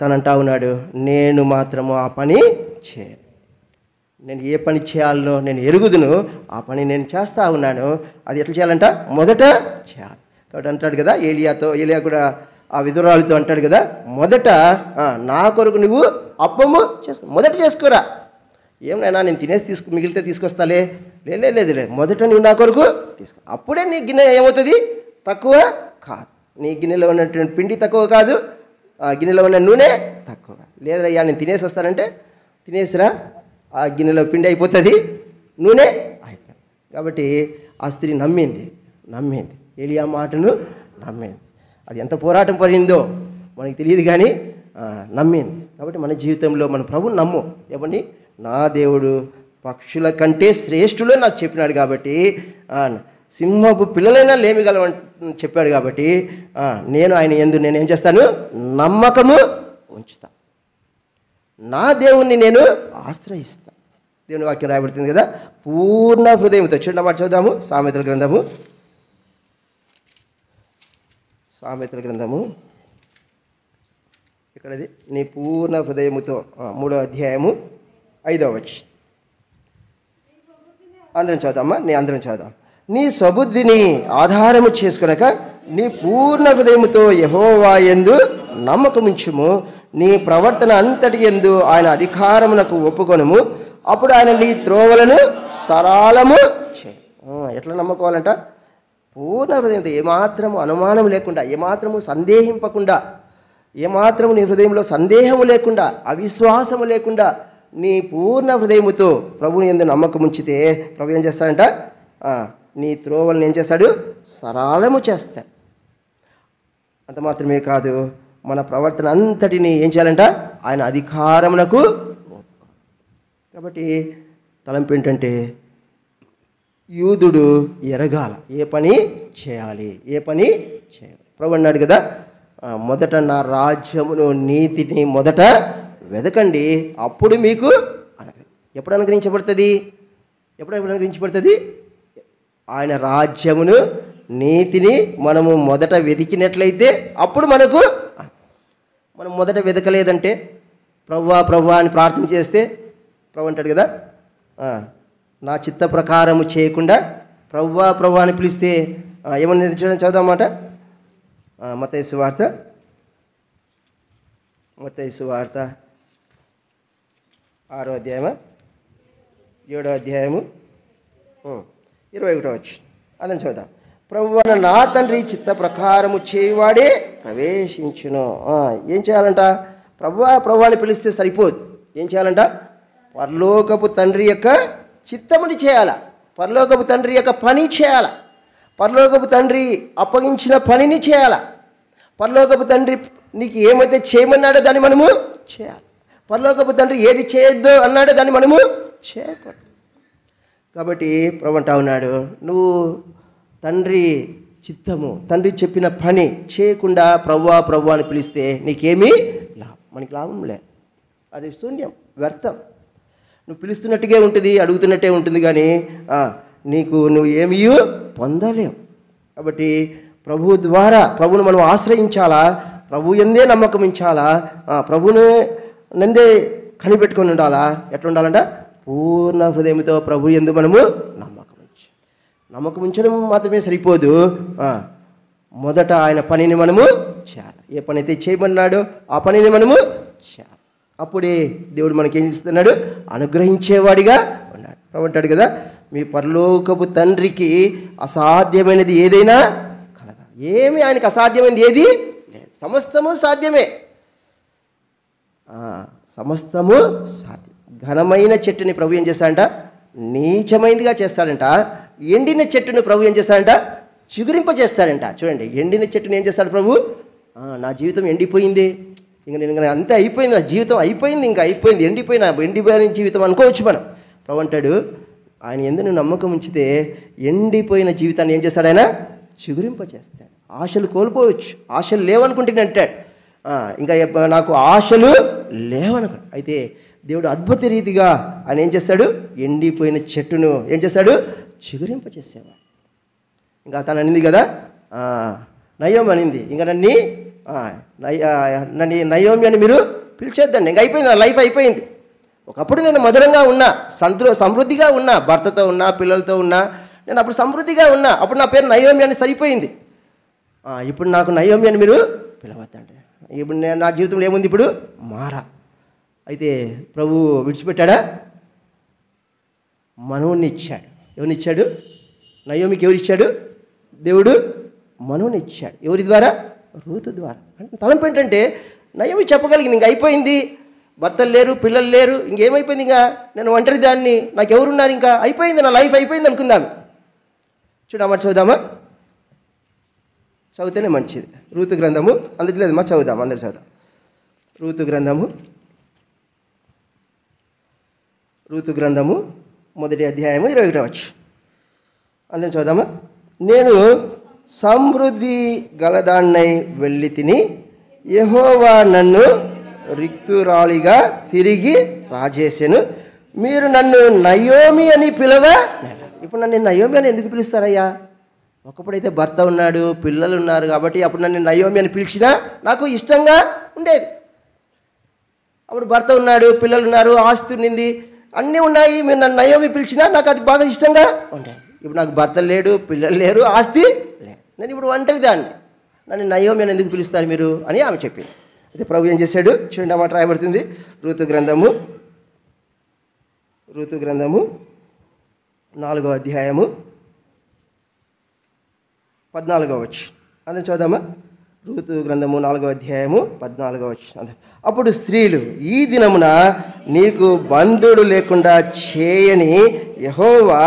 తనంటా ఉన్నాడు, నేను మాత్రము ఆ పని చేయను. నేను ఏ పని చేయాలనో నేను ఎరుగుదును, ఆ పని నేను చేస్తూ ఉన్నాను. అది ఎట్లా చేయాలంట? మొదట చేయాలి. కాబట్టి అంటాడు కదా ఏలియా కూడా ఆ విధురాలతో అంటాడు కదా, మొదట నా కొరకు నువ్వు అప్పము చేసుకో, మొదట చేసుకోరా. ఏమైనా నేను తినేసి మిగిలితే తీసుకొస్తాలే, లేదు, మొదట నువ్వు నా కొరకు తీసుకో. అప్పుడే నీ గిన్నె ఏమవుతుంది? తక్కువ కాదు. నీ గిన్నెలో ఉన్నటువంటి పిండి తక్కువ కాదు, గిన్నెలో ఉన్న నూనె తక్కువ. లేదయ్యా నేను తినేసి వస్తానంటే తినేసిరా, ఆ గిన్నెలో పిండి అయిపోతుంది, నూనె అయిపోతుంది. కాబట్టి ఆ స్త్రీ నమ్మింది. ఏలియా మాటను నమ్మింది. అది ఎంత పోరాటం పడిందో మనకి తెలియదు కానీ నమ్మింది. కాబట్టి మన జీవితంలో మన ప్రభువుని నమ్ము. ఏమండి, నా దేవుడు పక్షుల కంటే శ్రేష్ఠులు నాకు చెప్పినాడు కాబట్టి, సింహపు పిల్లలైనా లేమిగలవని చెప్పాడు కాబట్టి నేను ఆయన యందు నేను ఏం చేస్తాను? నమ్మకము ఉంచుతా. నా దేవుణ్ణి నేను ఆశ్రయిస్తాను. దేవుని వాక్యం రాయబడుతుంది కదా, పూర్ణ హృదయంతో. చూడండి మాట చదువుదాము, సామెతల గ్రంథము ఇక్కడది. నీ పూర్ణ హృదయముతో 3వ అధ్యాయము 5వ వచనం. అందరం చదువుదామా? అందరం చదువుదాం. నీ స్వబుద్ధిని ఆధారము చేసుకొనక నీ పూర్ణ హృదయముతో యెహోవా యందు నమ్మకముంచుము. నీ ప్రవర్తన అంతటి యందు ఆయన అధికారమునకు ఒప్పుకొనుము. అప్పుడు ఆయన నీ త్రోవలను సరళము చేయి. ఎట్లా నమ్ముకోవాలంట? పూర్ణ హృదయంతో, ఏమాత్రము అనుమానం లేకుండా, ఏమాత్రము సందేహింపకుండా, ఏమాత్రము నీ హృదయంలో సందేహము లేకుండా, అవిశ్వాసము లేకుండా నీ పూర్ణ హృదయముతో ప్రభువుని యందు నమ్మకం ఉంచితే ప్రభు ఏం చేస్తాడంట? నీ త్రోవలను ఏం చేస్తాడు? సరళము చేస్తాడు. అంత మాత్రమే కాదు, మన ప్రవర్తన అంతటిని ఏం చేయాలంట? ఆయన అధికారమునకు. కాబట్టి తలంపు ఏంటంటే, యూదుడు ఎరగాల ఏ పని చేయాలి. ప్రభు అన్నాడు కదా, మొదట నా రాజ్యమును నీతిని మొదట వెదకండి, అప్పుడు మీకు ఎప్పుడు అనుగ్రహించబడుతుంది? ఎప్పుడు అనుగ్రహించబడుతుంది? ఆయన రాజ్యమును నీతిని మనము మొదట వెతికినట్లయితే అప్పుడు మనం మొదట వెతకలేదంటే, ప్రభువా అని ప్రార్థన చేస్తే ప్రభు అంటాడు కదా, నా చిత్త ప్రకారము చేయకుండా ప్రభువా అని పిలిస్తే ఏమన్నా చూడండి, చదువుదామాట. మత్తయి సువార్త 6వ అధ్యాయము 7వ అధ్యాయము 21వ వచనం. అదని చదువుదాం. ప్రభువైన నా తండ్రి చిత్త ప్రకారము చేయువాడే ప్రవేశించును. ఏం చేయాలంట? ప్రభువా అని పిలిస్తే సరిపోదు. ఏం చేయాలంట? పరలోకపు తండ్రి యొక్క చిత్తముని చేయాల, పరలోకపు తండ్రి యొక్క పని చేయాల, పరలోకపు తండ్రి అప్పగించిన పనిని చేయాల, పరలోకపు తండ్రి నీకు ఏమైతే చేయమన్నాడో దాన్ని మనము చేయాలి, పరలోకపు తండ్రి ఏది చేయొద్దు అన్నాడో దాన్ని మనము చేయకూడదు. కాబట్టి ప్రభు అంటా ఉన్నాడు, నువ్వు తండ్రి చిత్తము, తండ్రి చెప్పిన పని చేయకుండా ప్రభువా ప్రభువా అని పిలిస్తే నీకేమీ లాభం, మనకి లాభం లేదు. అది శూన్యం, వ్యర్థం. నువ్వు పిలుస్తున్నట్టుగా ఉంటుంది, అడుగుతున్నట్టే ఉంటుంది, కానీ నువ్వు ఏమీ పొందలేవు. కాబట్టి ప్రభు ద్వారా ప్రభువును మనం ఆశ్రయించాలా, ప్రభు ఎందే నమ్మకం ఉంచాలా, ప్రభువును నందే కనిపెట్టుకొని ఉండాలా. ఎట్లా ఉండాలంట? పూర్ణ హృదయంతో ప్రభు యందు మనము నమ్మకం ఉంచడం మాత్రమే సరిపోదు, మొదట ఆయన పనిని మనము చేయాలి. ఏ పని అయితే చేయమన్నాడో ఆ పనిని మనము చేయాలి. అప్పుడే దేవుడు మనకి ఏం చేస్తున్నాడు? అనుగ్రహించేవాడిగా ఉన్నాడు. ప్రభు అంటాడు కదా, మీ పరలోకపు తండ్రికి అసాధ్యమైనది ఏదైనా కలదా? ఏమి ఆయనకి అసాధ్యమైనది ఏది లేదు, సమస్తము సాధ్యమే. సమస్తము సాధ్యం. ఘనమైన చెట్టుని ప్రభు ఏం చేస్తాడంట? నీచమైనదిగా చేస్తాడంట. ఎండిన చెట్టును ప్రభు ఏం చేస్తాడంట? చిగురింపజేస్తాడంట. చూడండి, ఎండిన చెట్టుని ఏం చేస్తాడు ప్రభు? నా జీవితం ఎండిపోయింది, ఇంకా నేను అంతే అయిపోయింది, నా జీవితం అయిపోయింది, ఇంకా అయిపోయింది, ఎండిపోయిన జీవితం అనుకోవచ్చు మనం. ప్రభు అంటాడు, ఆయన యందు నువ్వు నమ్మకం ఉంచితే ఎండిపోయిన జీవితాన్ని ఏం చేస్తాడు? ఆయన చిగురింపజేస్తాడు. ఆశలు కోల్పోవచ్చు, ఆశలు లేవనుకుంటే అంటాడు, ఇంకా నాకు ఆశలు లేవనుకో. అయితే దేవుడు అద్భుత రీతిగా ఆయన ఏం చేస్తాడు? ఎండిపోయిన చెట్టును ఏం చేస్తాడు? చిగురింపచేసేవాడు. ఇంకా తను అనింది కదా, నయోమి అనింది, ఇంకా నన్ను నయోమి అని మీరు పిలిచేద్దండి, ఇంకా అయిపోయింది, నా లైఫ్ అయిపోయింది. ఒకప్పుడు నేను మధురంగా ఉన్నా, సమృద్ధిగా ఉన్నా, భర్తతో ఉన్నా, పిల్లలతో ఉన్నా, నేను అప్పుడు సమృద్ధిగా ఉన్నా, అప్పుడు నా పేరు నయోమి అని సరిపోయింది. ఇప్పుడు నాకు నయోమి అని మీరు పిలవద్దండి. ఇప్పుడు నా జీవితంలో ఏముంది? ఇప్పుడు మారా. అయితే ప్రభు విడిచిపెట్టాడా? మనవుని ఇచ్చాడు. ఎవరిని ఇచ్చాడు? నయోమికి ఎవరిచ్చాడు? దేవుడు మనవుని ఇచ్చాడు. ఎవరి ద్వారా? రూతు ద్వారా. అంటే తలంపు ఏంటంటే, నయోమి చెప్పగలిగింది, ఇంక అయిపోయింది, భర్తలు లేరు, పిల్లలు లేరు, ఇంకేమైపోయింది, ఇంకా నేను ఒంటరి దాన్ని, నాకు ఎవరున్నారు, ఇంకా అయిపోయింది, నా లైఫ్ అయిపోయింది అనుకుందాం. చూడమ్మా, చదువుదామా? చదివితేనే మంచిది. రూతు గ్రంథము అందరికి లేదమ్మా, చదువుదాం, అందరు చదువుదాం. రూతు గ్రంథము 1వ అధ్యాయము 21వ వచనం. అందరం చదువుదామా? నేను సమృద్ధి గలదాన్నై వెళ్ళి తిని, యెహోవా నన్ను రిక్తురాలిగా తిరిగి రాజేసెను, మీరు నన్ను నయోమి అని ఇప్పుడు నన్ను నయోమి అని ఎందుకు పిలుస్తారయ్యా? ఒకప్పుడైతే భర్త ఉన్నాడు, పిల్లలు ఉన్నారు, కాబట్టి అప్పుడు నన్ను నయోమి అని పిలిచినా నాకు ఇష్టంగా ఉండేది. అప్పుడు భర్త ఉన్నాడు, పిల్లలు ఉన్నారు, ఆస్తి ఉన్నింది, అన్నీ ఉన్నాయి, మీరు నన్ను నయోమి పిలిచినా నాకు అది బాగా ఇష్టంగా ఉండేది. ఇప్పుడు నాకు భర్త లేడు, పిల్లలు లేరు, ఆస్తి లేదు, నేను ఇప్పుడు ఒంటరి దాన్ని, నన్ను నయోమి అని ఎందుకు పిలుస్తారు మీరు అని ఆమె చెప్పింది. అయితే ప్రభు ఏం చేశాడు? చూడండి, అన్నమాట రాయబడుతుంది రూతు గ్రంథము 4వ అధ్యాయము 14వ వచనం. అందరం చదువుదామా? రూతు గ్రంథము 4వ అధ్యాయము 14వ వచనం. అప్పుడు స్త్రీలు, ఈ దినమున నీకు బంధుడు లేకుండా చేయని యెహోవా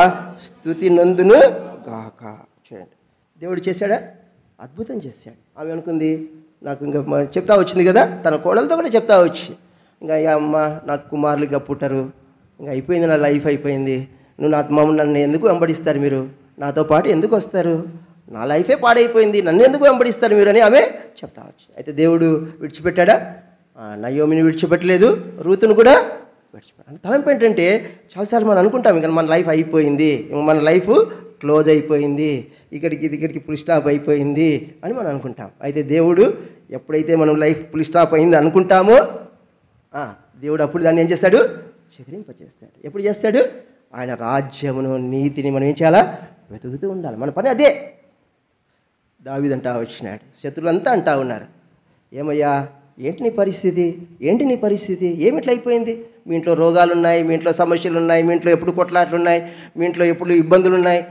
స్తుతి నందును గాక. చూడండి, దేవుడు చేశాడా? అద్భుతం చేశాడు. ఆమె అనుకుంది, నాకు ఇంకా చెప్తా వచ్చింది కదా, తన కోడలతో కూడా చెప్తా వచ్చి, ఇంకా అమ్మ నాకు కుమారులుగా పుట్టరు, ఇంకా అయిపోయింది, నా లైఫ్ అయిపోయింది, నువ్వు నన్ను ఎందుకు వెంబడిస్తారు, మీరు నాతో పాటు ఎందుకు వస్తారు, నా లైఫే పాడైపోయింది, నన్ను ఎందుకు వెంబడిస్తారు మీరు అని ఆమె చెప్తా వచ్చి. అయితే దేవుడు విడిచిపెట్టాడా? నయోమిని విడిచిపెట్టలేదు, రూతును కూడా విడిచిపెట్టాడు. తలంపు ఏంటంటే, చాలాసార్లు మనం అనుకుంటాం, ఇంకా మన లైఫ్ అయిపోయింది, మన లైఫ్ క్లోజ్ అయిపోయింది, ఇక్కడికి ఫుల్ స్టాప్ అయిపోయింది అని మనం అనుకుంటాం. అయితే దేవుడు ఎప్పుడైతే మనం లైఫ్ ఫుల్ స్టాప్ అయింది అనుకుంటామో, దేవుడు అప్పుడు దాన్ని ఏం చేస్తాడు? చిగురింపచేస్తాడు. ఎప్పుడు చేస్తాడు? ఆయన రాజ్యమును, నీతిని మనం ఏం చేయాలా? వెతుకుతూ ఉండాలి. మన పని అదే. దావీదు అంటా వచ్చినాడు, శత్రువులంతా అంటా ఉన్నారు, ఏమయ్యా ఏంటి నీ పరిస్థితి, ఏమిట్లా అయిపోయింది, మీ ఇంట్లో రోగాలు ఉన్నాయి, మీ ఇంట్లో సమస్యలు ఉన్నాయి, మీ ఇంట్లో ఎప్పుడు కొట్లాట్లు ఉన్నాయి, మీ ఇంట్లో ఎప్పుడు ఇబ్బందులు ఉన్నాయి,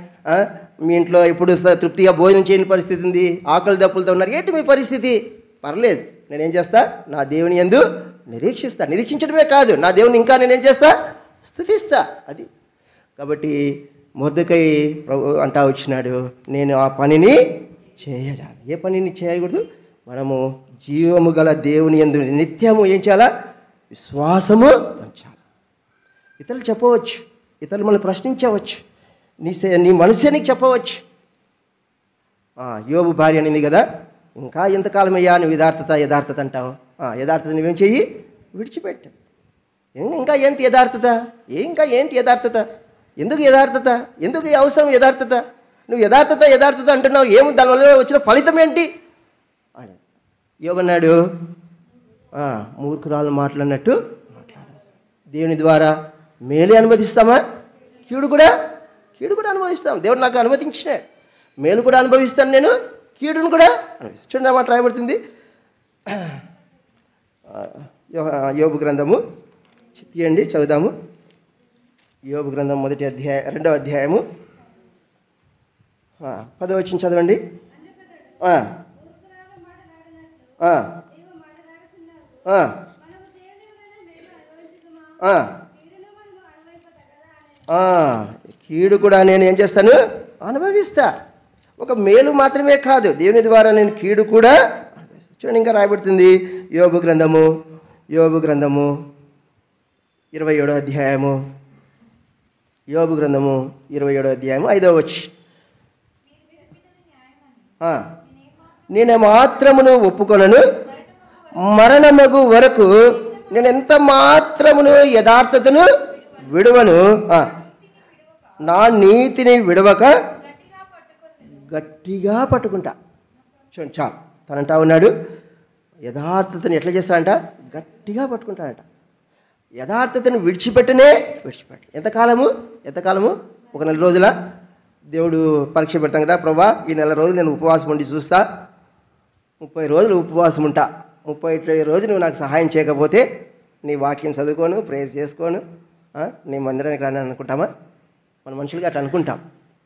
మీ ఇంట్లో ఎప్పుడు తృప్తిగా భోజనం చేయని పరిస్థితి ఉంది, ఆకలి దప్పులతో ఉన్నారు, ఏంటి మీ పరిస్థితి? పర్లేదు, నేనేం చేస్తా? నా దేవుని యందు నిరీక్షించడమే కాదు, నా దేవుని ఇంకా నేనేం చేస్తా? స్తుతిస్తా. అది కాబట్టి మొర్దెకై ప్రభు అంటా వచ్చినాడు, నేను ఆ పనిని చేయజాలి. ఏ పనిని చేయకూడదు? మనము జీవము గల దేవుని యందు నిత్యము ఏం చేయాలా? విశ్వాసము ఉంచాలి. ఇతరులు చెప్పవచ్చు, ఇతరులు మనల్ని ప్రశ్నించవచ్చు, నీ మనసే నీకు చెప్పవచ్చు, యోబు భార్య అనింది కదా, ఇంకా ఎంతకాలం అయ్యా నువ్వు యథార్థత అంటావు? యథార్థత నువ్వేం చెయ్యి, విడిచిపెట్టు. ఇంకా ఏంటి యథార్థత? ఇంకా ఏంటి యథార్థత? ఎందుకు యథార్థత? ఎందుకు ఈ అవసరం యథార్థత? నువ్వు యథార్థత అంటున్నావు, ఏమి దానివల్ల వచ్చిన ఫలితం ఏంటి అని యోబన్నాడు. మూర్ఖురాలు మాట్లాడినట్టు దేవుని ద్వారా మేలే అనుమతిస్తామా, కీడు కూడా అనుభవిస్తాం. దేవుడు నాకు అనుమతించినాడు, మేలు కూడా అనుభవిస్తాను, నేను కీడును కూడా అనుభవిస్తాను. చూడండి మాట రాయబడుతుంది యోబు గ్రంథము. తీయండి చదువుదాము. యోబు గ్రంథం 2వ అధ్యాయము 10వ వచనం చదవండి. కీడు కూడా నేను ఏం చేస్తాను, అనుభవిస్తా. ఒక మేలు మాత్రమే కాదు, దేవుని ద్వారా నేను కీడు కూడా అనుభవిస్తాను. చూడండి ఇంకా రాయబడుతుంది యోబు గ్రంథము 27వ అధ్యాయము. యోబు గ్రంథము 27వ అధ్యాయము 5వ వచనం. నేను మాత్రమును ఒప్పుకొనను, మరణమగు వరకు నేను ఎంత మాత్రమును యథార్థతను విడువను, నా నీతిని విడవక గట్టిగా పట్టుకుంటా. చూడండి చాలు, తనంటా ఉన్నాడు యథార్థతను ఎట్లా చేస్తాడంట, గట్టిగా పట్టుకుంటాడంట. యథార్థతను విడిచిపెట్టు. ఎంతకాలము? ఒక నెల రోజుల దేవుడు పరీక్ష పెడతాం కదా, ప్రభా ఈ నెల రోజులు నేను ఉపవాసం ఉండి చూస్తా, 30 రోజులు ఉపవాసం ఉంటా, 30 రోజులు నువ్వు నాకు సహాయం చేయకపోతే నీ వాక్యం చదువుకోను, ప్రేయర్ చేసుకోను, నీ మందిరానికి రాని అనుకుంటామా? మన మనుషులుగా అట్లా అనుకుంటాం,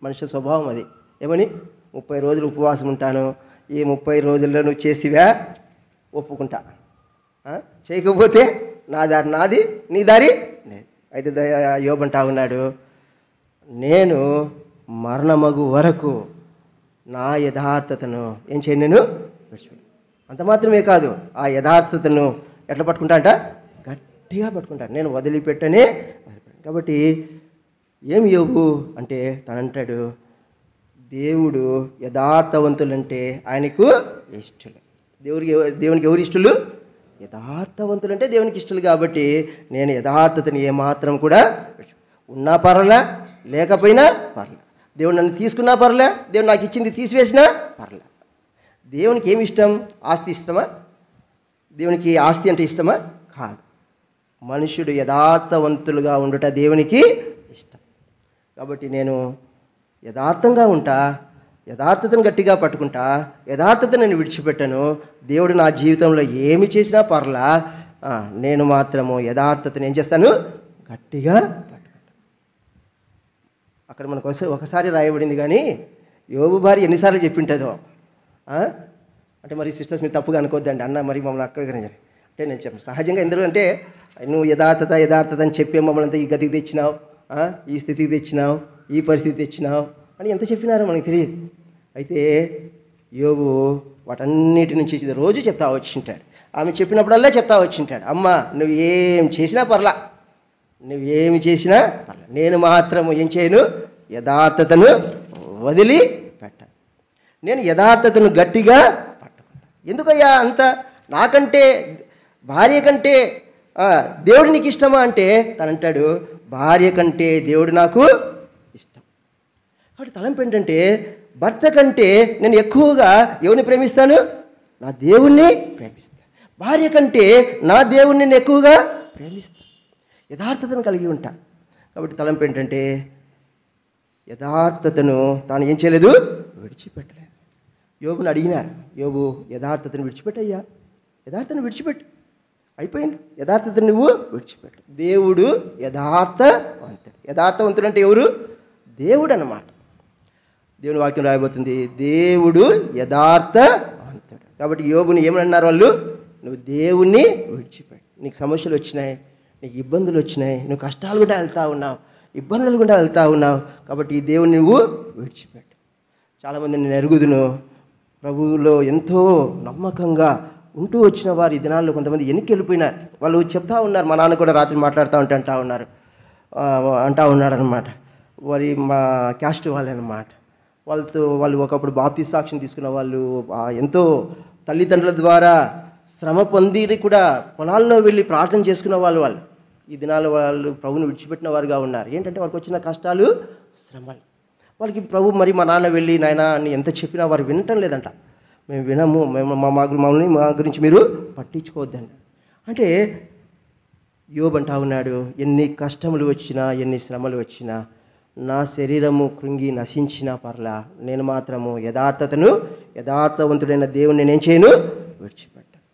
మనుషుల స్వభావం అది. ఏమని 30 రోజులు ఉపవాసం ఉంటాను, ఈ 30 రోజుల్లో నువ్వు చేసివా ఒప్పుకుంటా, చేయకపోతే నా దారి నాది, నీ దారి లేదు. అయితే యోబు అంటా ఉన్నాడు, నేను మరణమగు వరకు నా యథార్థతను ఏం చేయను, నేను విడిచిపెట్టు. అంత మాత్రమే కాదు, ఆ యథార్థతను ఎట్లా పట్టుకుంటా అంట, గట్టిగా పట్టుకుంటాను, నేను వదిలిపెట్టనే. కాబట్టి ఏం యోబు అంటే తనంటాడు, దేవుడు యథార్థవంతులంటే ఆయనకు ఇష్టలు. దేవునికి ఎవరు ఇష్టలు? యథార్థవంతులంటే దేవునికి ఇష్టలు. కాబట్టి నేను యథార్థతని ఏమాత్రం కూడా ఉన్నా పర్లే, లేకపోయినా పర్లే, దేవుడు నన్ను తీసుకున్నా పర్లే, దేవుడు నాకు ఇచ్చింది తీసివేసినా పర్లే. దేవునికి ఏమి ఇష్టం? ఆస్తి ఇష్టమా? దేవునికి ఆస్తి అంటే ఇష్టమా? కాదు. మనుషుడు యథార్థవంతులుగా ఉండుట దేవునికి ఇష్టం. కాబట్టి నేను యథార్థంగా ఉంటా, యథార్థతను గట్టిగా పట్టుకుంటా, యథార్థతను నేను విడిచిపెట్టను. దేవుడు నా జీవితంలో ఏమి చేసినా పర్లా, నేను మాత్రము యథార్థతను ఏం చేస్తాను, గట్టిగా పట్టుకుంటా. అక్కడ మనకు ఒకసారి రాయబడింది, కానీ యోబు భార్య ఎన్నిసార్లు చెప్పింటుందో. అంటే మరి సిస్టర్స్ మీరు తప్పుగా అనుకోద్దండి, అన్న మరి మమ్మల్ని అక్కడికి అంటే నేను చెప్పాను సహజంగా. ఎందుకంటే నువ్వు యథార్థత అని చెప్పే మమ్మల్ని అంతా ఈ గతికి తెచ్చినావు, ఈ స్థితికి తెచ్చినావు, ఈ పరిస్థితి తెచ్చినావు అని ఎంత చెప్పినారో మనకు తెలియదు. అయితే యోబు వాటన్నిటి నుంచి రోజు చెప్తా వచ్చింటాడు. ఆమె చెప్పినప్పుడల్లా చెప్తా వచ్చింటాడు, అమ్మ నువ్వు ఏం చేసినా పర్లా, నువ్వేమి చేసినా పర్లా, నేను మాత్రము ఏం చేయను, యథార్థతను వదిలి పెట్టాను, నేను యథార్థతను గట్టిగా పట్టుకుంటాను. ఎందుకయ్యా అంత? నాకంటే భార్య కంటే దేవుడు నీకు ఇష్టమా అంటే తనంటాడు, భార్య కంటే దేవుడు నాకు ఇష్టం. కాబట్టి తలంపు ఏంటంటే, భర్త కంటే నేను ఎక్కువగా ఎవరిని ప్రేమిస్తాను? నా దేవుణ్ణి ప్రేమిస్తాను. భార్య కంటే నా దేవుణ్ణి నేను ఎక్కువగా ప్రేమిస్తాను, యథార్థతను కలిగి ఉంటా. కాబట్టి తలంపు ఏంటంటే, యథార్థతను తాను ఏం చేయలేదు, విడిచిపెట్టలేదు. యోబుని అడిగినారు, యోబు యథార్థతను విడిచిపెట్టయ్యా, యథార్థతను విడిచిపెట్టు, అయిపోయింది, యథార్థతను నువ్వు విడిచిపెట్టు. దేవుడు యథార్థవంతుడు. యథార్థవంతుడు అంటే ఎవరు? దేవుడు అన్నమాట. దేవుని వాక్యం రాయబోతుంది, దేవుడు యథార్థవంతుడు. కాబట్టి యోబుని ఏమన్నారు వాళ్ళు? నువ్వు దేవుణ్ణి విడిచిపెట్టు. నీకు సమస్యలు వచ్చినాయి, నీకు ఇబ్బందులు వచ్చినాయి, నువ్వు కష్టాలు కూడా వెళ్తూ ఉన్నావు, ఇబ్బందులు కూడా వెళ్తూ ఉన్నావు, కాబట్టి ఈ దేవుని నువ్వు విడిచిపెట్టు. చాలామంది నేను ఎరుగుదును, ప్రభువులో ఎంతో నమ్మకంగా ఉంటూ వచ్చిన వారు ఈ దినాల్లో కొంతమంది వెనక్కి వెళ్ళిపోయినారు. వాళ్ళు చెప్తా ఉన్నారు, మా నాన్న కూడా రాత్రి మాట్లాడుతూ ఉంటే అంటా ఉన్నాడు అనమాట. వారి మా క్యాస్ట్ వాళ్ళనమాట. వాళ్ళు ఒకప్పుడు బాప్తిస్మ సాక్ష్యం తీసుకున్న వాళ్ళు ఎంతో తల్లిదండ్రుల ద్వారా శ్రమ పొంది కూడా పొలాల్లో వెళ్ళి ప్రార్థన చేసుకున్న వాళ్ళు ఈ దినాల్లో వాళ్ళు ప్రభుని విడిచిపెట్టిన వారుగా ఉన్నారు. ఏంటంటే వాళ్ళకి వచ్చిన కష్టాలు, శ్రమలు. వాళ్ళకి ప్రభు మరి మా నాన్న వెళ్ళి నాయన అని ఎంత చెప్పినా వారు వినటం లేదంట. మేము వినము, మమ్మల్ని మా గురించి మీరు పట్టించుకోవద్దండి. అంటే యోబు అంటా ఉన్నాడు, ఎన్ని కష్టములు వచ్చినా, ఎన్ని శ్రమలు వచ్చినా, నా శరీరము కృంగి నశించిన పర్లా, నేను మాత్రము యథార్థవంతుడైన దేవుని నేనేం చేయను, విడిచిపెట్టాను.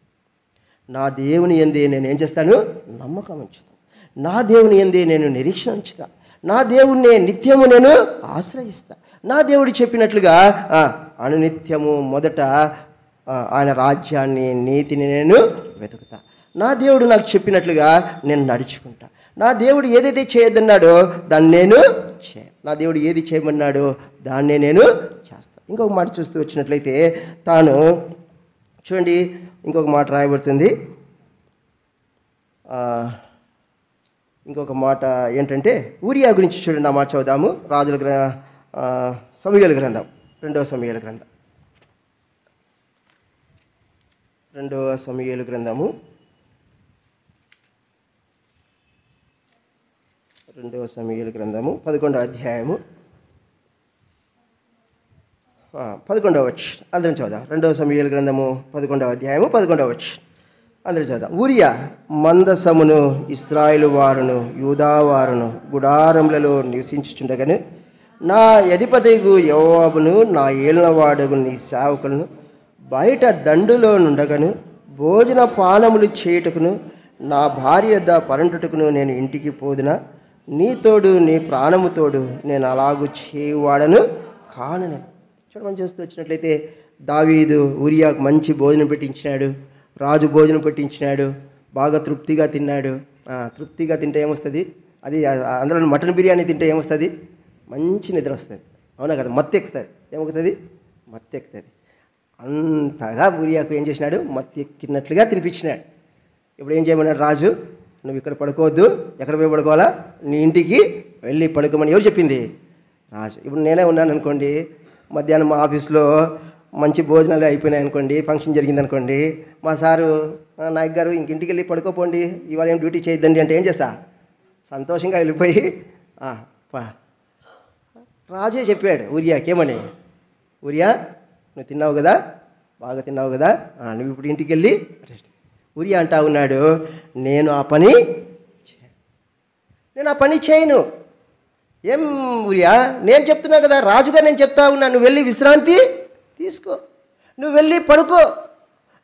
నా దేవుని యందే నేనేం చేస్తాను, నమ్మకం ఉంచుతాను. నా దేవుని యందే నేను నిరీక్షణ ఉంచుతా. నా దేవుణ్ణి నిత్యము నేను ఆశ్రయిస్తా. నా దేవుడు చెప్పినట్లుగా అనునిత్యము మొదట ఆయన రాజ్యాన్ని, నీతిని నేను వెతుకుతా. నా దేవుడు నాకు చెప్పినట్లుగా నేను నడుచుకుంటా. నా దేవుడు ఏదైతే చేయొద్దన్నాడో దాన్ని నేను నా దేవుడు ఏది చేయమన్నాడో దాన్నే నేను చేస్తాను. ఇంకొక మాట చూస్తూ వచ్చినట్లయితే తాను చూడండి, ఇంకొక మాట రాయబడుతుంది. ఇంకొక మాట ఏంటంటే ఊరియా గురించి చూడండి. ఆ మాట చదువుదాము. సమూయేలు గ్రంథం, 2వ సమూయేలు గ్రంథం, 2వ సమూయేలు గ్రంథము, 2వ సమూయేలు గ్రంథము 11వ అధ్యాయము 11వ వచనం అందరం చదువుదాం. 2వ సమూయేలు గ్రంథము 11వ అధ్యాయము 11వ వచనం అందరూ చదువుదాం. ఊరియా మందసమును ఇశ్రాయేలు వారును యూదా వారును గుడారములలో నివసించుచుండగను, నా అధిపతిగు యోవాబును నా ఏలినవాడగు నీ సేవకులను బయట దండులో నుండగను, భోజన పానములు చేయుటకును నా భార్య యొద్ద పరంటుటకును నేను ఇంటికి పోదునా, నీతోడు నీ ప్రాణముతోడు నేను అలాగూ చేయువాడను కానను. చూడమని చేస్తూ వచ్చినట్లయితే దావీదు ఊరియాకు మంచి భోజనం పెట్టించినాడు, రాజు భోజనం పెట్టించినాడు, బాగా తృప్తిగా తిన్నాడు. తృప్తిగా తింటే ఏమొస్తుంది, అది అందులో మటన్ బిర్యానీ తింటే ఏమొస్తుంది, మంచి నిద్ర వస్తుంది. అవునా కదా, మత్తు ఎక్కుతుంది. ఏమవుతుంది, మత్తు ఎక్కుతుంది. అంతగా ఊరియాకు ఏం చేసినాడు, మత్తు ఎక్కినట్లుగా తినిపించినాడు. ఇప్పుడు ఏం చేయమన్నాడు రాజు, నువ్వు ఇక్కడ పడుకోవద్దు, ఎక్కడ పోయి పడుకోవాలా, నీ ఇంటికి వెళ్ళి పడుకోమని ఎవరు చెప్పింది, రాజు. ఇప్పుడు నేనే ఉన్నాను అనుకోండి, మధ్యాహ్నం మా ఆఫీస్లో మంచి భోజనాలు అయిపోయినాయి అనుకోండి, ఫంక్షన్ జరిగింది అనుకోండి, మా సారు నాయక్ గారు ఇంటికి వెళ్ళి పడుకోపోండి, ఇవాళ ఏం డ్యూటీ చేయొద్దండి అంటే ఏం చేస్తా, సంతోషంగా వెళ్ళిపోయి రాజే చెప్పాడు ఊరియాకేమని, ఊరియా నువ్వు తిన్నావు కదా, బాగా తిన్నావు కదా, నువ్వు ఇప్పుడు ఇంటికి వెళ్ళి రెస్ట్. ఊరియా అంటా ఉన్నాడు, నేను ఆ పని చేయను. ఏం ఊరియా, నేను చెప్తున్నా కదా, రాజుగా నేను చెప్తా ఉన్నా, నువ్వు వెళ్ళి విశ్రాంతి తీసుకో, నువ్వు వెళ్ళి పడుకో,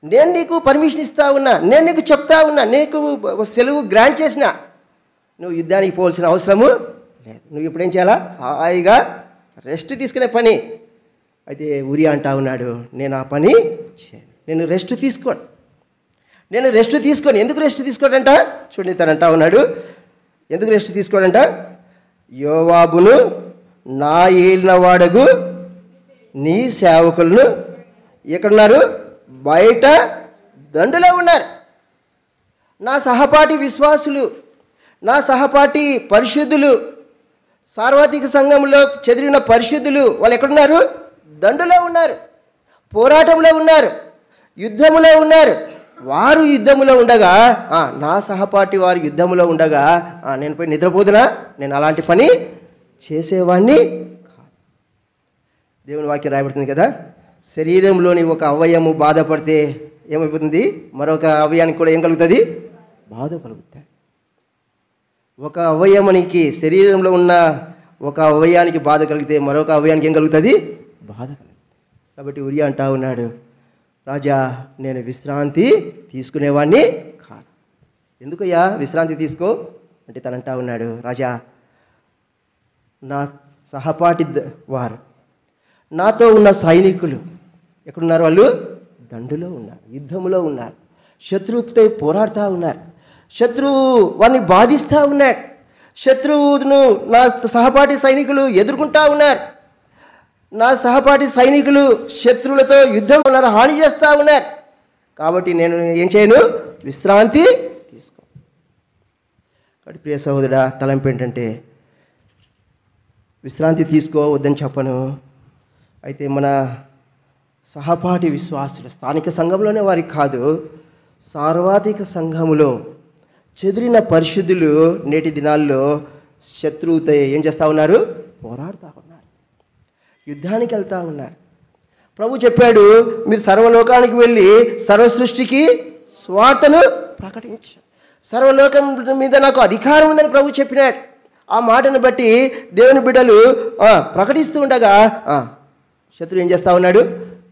నేను నీకు పర్మిషన్ ఇస్తా ఉన్నా, నేను నీకు చెప్తా ఉన్నా, నీకు సెలవు గ్రాంట్ చేసిన, నువ్వు యుద్ధానికి పోవాల్సిన అవసరము లేదు. నువ్వు ఇప్పుడు ఏం చేయాలా, హాయిగా రెస్ట్ తీసుకునే పని. అయితే ఊరియా అంటా ఉన్నాడు, నేను ఆ పని చేయను, నేను రెస్ట్ తీసుకోను. ఎందుకు రెస్ట్ తీసుకోడంట చూడండి, తను అంటా ఉన్నాడు, ఎందుకు రెస్ట్ తీసుకోడంట, యోవాబును నా ఏలినవాడగు నీ సేవకులను ఎక్కడున్నారు, బయట దండులో ఉన్నారు. నా సహపాఠి విశ్వాసులు, నా సహపాఠి పరిశుద్ధులు, సార్వత్రిక సంఘంలో చెదిరిన పరిశుద్ధులు వాళ్ళు ఎక్కడున్నారు, దండులో ఉన్నారు, పోరాటంలో ఉన్నారు, యుద్ధములో ఉన్నారు. వారు యుద్ధములో ఉండగా, నా సహపాఠి వారు యుద్ధములో ఉండగా నేను పోయి నిద్రపోదునా, నేను అలాంటి పని చేసేవాడిని కాదు. దేవుని వాక్యం రాయబడుతుంది కదా, శరీరంలోని ఒక అవయము బాధపడితే ఏమైపోతుంది, మరొక అవయానికి కూడా ఏం కలుగుతుంది, బాధ కలుగుతుంది. ఒక అవయవానికి, శరీరంలో ఉన్న ఒక అవయానికి బాధ కలిగితే మరొక అవయానికి ఏం కలుగుతుంది, బాధ కలుగుతుంది. కాబట్టి ఊరియా అంటా ఉన్నాడు, రాజా నేను విశ్రాంతి తీసుకునేవాడిని కాదు. ఎందుకయ్యా విశ్రాంతి తీసుకో అంటే తనంటా ఉన్నాడు, రాజా నా సహపాఠి వారు, నాతో ఉన్న సైనికులు ఎక్కడున్నారు, వాళ్ళు దండులో ఉన్నారు, యుద్ధములో ఉన్నారు, శత్రువుతో పోరాడుతూ ఉన్నారు, శత్రువు వారిని బాధిస్తూ ఉన్నాడు, శత్రువును నా సహపాఠి సైనికులు ఎదుర్కొంటా ఉన్నారు, నా సహపాఠి సైనికులు శత్రువులతో యుద్ధం ఉన్నారు, హాని చేస్తూ ఉన్నారు. కాబట్టి నేను ఏం చేయను, విశ్రాంతి తీసుకో. కాబట్టి ప్రియ సహోదరుడా, తలంపు ఏంటంటే విశ్రాంతి తీసుకో వద్దని చెప్పను, అయితే మన సహపాఠి విశ్వాసులు స్థానిక సంఘంలోనే వారికి కాదు, సార్వత్రిక సంఘములో చెదిరిన పరిశుద్ధులు నేటి దినాల్లో శత్రువుతో ఏం చేస్తూ ఉన్నారు? పోరాడుతూ ఉన్నారు, యుద్ధానికి వెళ్తూ ఉన్నారు. ప్రభు చెప్పాడు, మీరు సర్వలోకానికి వెళ్ళి సర్వసృష్టికి స్వార్థను ప్రకటించారు. సర్వలోకం మీద నాకు అధికారం ఉందని ప్రభు చెప్పినాడు. ఆ మాటను బట్టి దేవుని బిడ్డలు ప్రకటిస్తూ ఉండగా శత్రువు ఏం చేస్తూ ఉన్నాడు?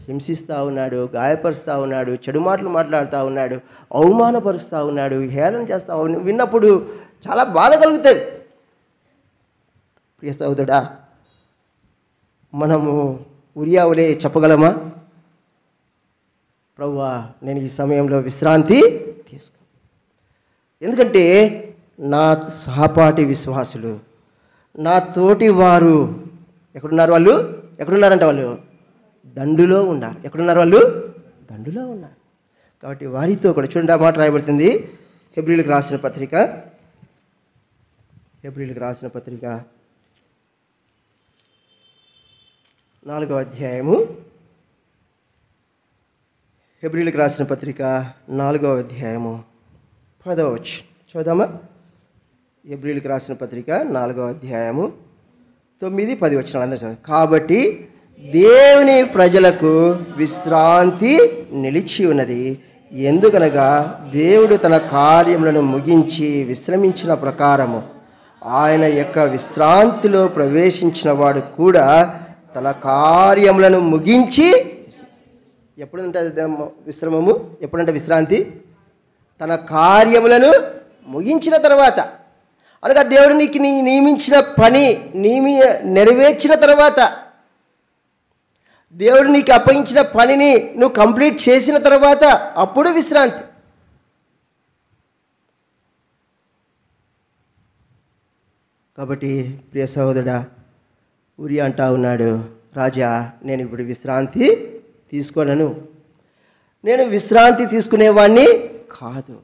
హింసిస్తూ ఉన్నాడు, గాయపరుస్తూ ఉన్నాడు, చెడు మాటలు మాట్లాడుతూ ఉన్నాడు, అవమానపరుస్తూ ఉన్నాడు, హేళన చేస్తూ ఉన్నాడు. విన్నప్పుడు చాలా బాధ కలుగుతుంది. ప్రియ సహోదరుడా, మనము ఉరియావులే చెప్పగలమా? ప్రభువా, నేను ఈ సమయంలో విశ్రాంతి తీసుకో. ఎందుకంటే నా సహపాఠి విశ్వాసులు, నా తోటి వారు ఎక్కడున్నారు? వాళ్ళు ఎక్కడున్నారంట? వాళ్ళు దండులో ఉన్నారు. ఎక్కడున్నారు? వాళ్ళు దండులో ఉన్నారు. కాబట్టి వారితో కూడా చూడండి, ఆ మాట రాయబడుతుంది హెబ్రీయులకు రాసిన పత్రిక 4వ అధ్యాయము, హెబ్రీయులకు రాసిన పత్రిక 4వ అధ్యాయము 10వ వచనం చూద్దామా? హెబ్రీయులకు రాసిన పత్రిక 4వ అధ్యాయము 9, 10 వచనాలు అందరూ చదువు. కాబట్టి దేవుని ప్రజలకు విశ్రాంతి నిలిచి ఉన్నది, ఎందుకనగా దేవుడు తన కార్యములను ముగించి విశ్రమించిన ప్రకారము ఆయన యొక్క విశ్రాంతిలో ప్రవేశించిన వాడు కూడా తన కార్యములను ముగించి. ఎప్పుడంటే విశ్రమము, ఎప్పుడంటే విశ్రాంతి? తన కార్యములను ముగించిన తర్వాత. అనగా దేవుడు నీకు నియమించిన పని నెరవేర్చిన తర్వాత, దేవుడు నీకు అప్పగించిన పనిని నువ్వు కంప్లీట్ చేసిన తర్వాత అప్పుడు విశ్రాంతి. కాబట్టి ప్రియ సహోదరుడా, ఉరియా అంటా ఉన్నాడు, రాజా నేను ఇప్పుడు విశ్రాంతి తీసుకోనను, నేను విశ్రాంతి తీసుకునేవాడిని కాదు,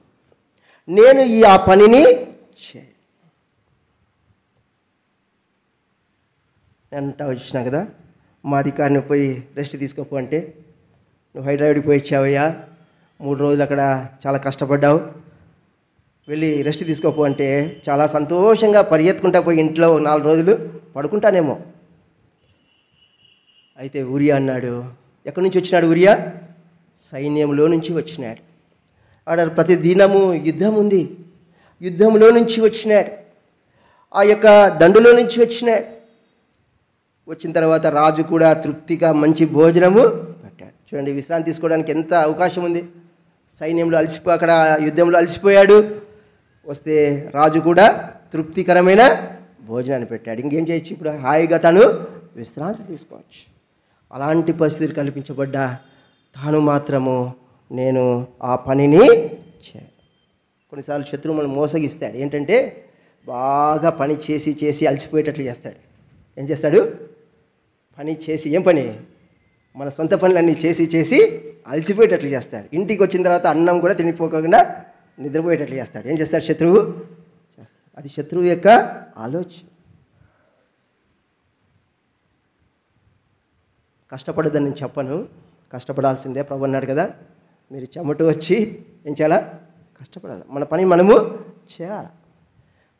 నేను ఆ పనిని నేను అంటా వచ్చినా కదా, మా అధికారిని పోయి రెస్ట్ తీసుకోపో అంటే, నువ్వు హైదరాబాద్కి పోయి ఇచ్చావయ్యా, 3 రోజులు అక్కడ చాలా కష్టపడ్డావు, వెళ్ళి రెస్ట్ తీసుకోపో అంటే చాలా సంతోషంగా పరిగెత్తుకుంటా పోయి ఇంట్లో 4 రోజులు పడుకుంటానేమో. అయితే ఉరియా అన్నాడు, ఎక్కడి నుంచి వచ్చినాడు ఉరియా? సైన్యంలో నుంచి వచ్చినాడు. ఆడ ప్రతి దినము యుద్ధం ఉంది, యుద్ధంలో నుంచి వచ్చినాడు, ఆ యొక్క దండులో నుంచి వచ్చినాడు. వచ్చిన తర్వాత రాజు కూడా తృప్తిగా మంచి భోజనము పెట్టాడు. చూడండి, విశ్రాంతి తీసుకోవడానికి ఎంత అవకాశం ఉంది. సైన్యంలో అక్కడ యుద్ధంలో అలసిపోయాడు, వస్తే రాజు కూడా తృప్తికరమైన భోజనాన్ని పెట్టాడు. ఇంకేం చేయొచ్చు? ఇప్పుడు హాయిగా తను విశ్రాంతి తీసుకోవచ్చు. అలాంటి పరిస్థితులు కల్పించబడ్డా తాను మాత్రము నేను ఆ పనిని కొన్నిసార్లు శత్రువు మనం మోసగిస్తాడు. ఏంటంటే బాగా పని చేసి చేసి అలసిపోయేటట్లు చేస్తాడు. ఏం చేస్తాడు? పని చేసి, ఏం పని? మన సొంత పనులన్నీ చేసి చేసి అలసిపోయేటట్లు చేస్తాడు. ఇంటికి వచ్చిన తర్వాత అన్నం కూడా తినిపోకుండా నిద్రపోయేటట్లు చేస్తాడు. ఏం చేస్తాడు శత్రువు? చేస్తాడు. అది శత్రువు యొక్క ఆలోచన. కష్టపడదని నేను చెప్పను, కష్టపడాల్సిందే. ప్రభు అన్నాడు కదా, మీరు చెమట వచ్చి ఏం చేయాలా? కష్టపడాలి. మన పని మనము చేయాలి.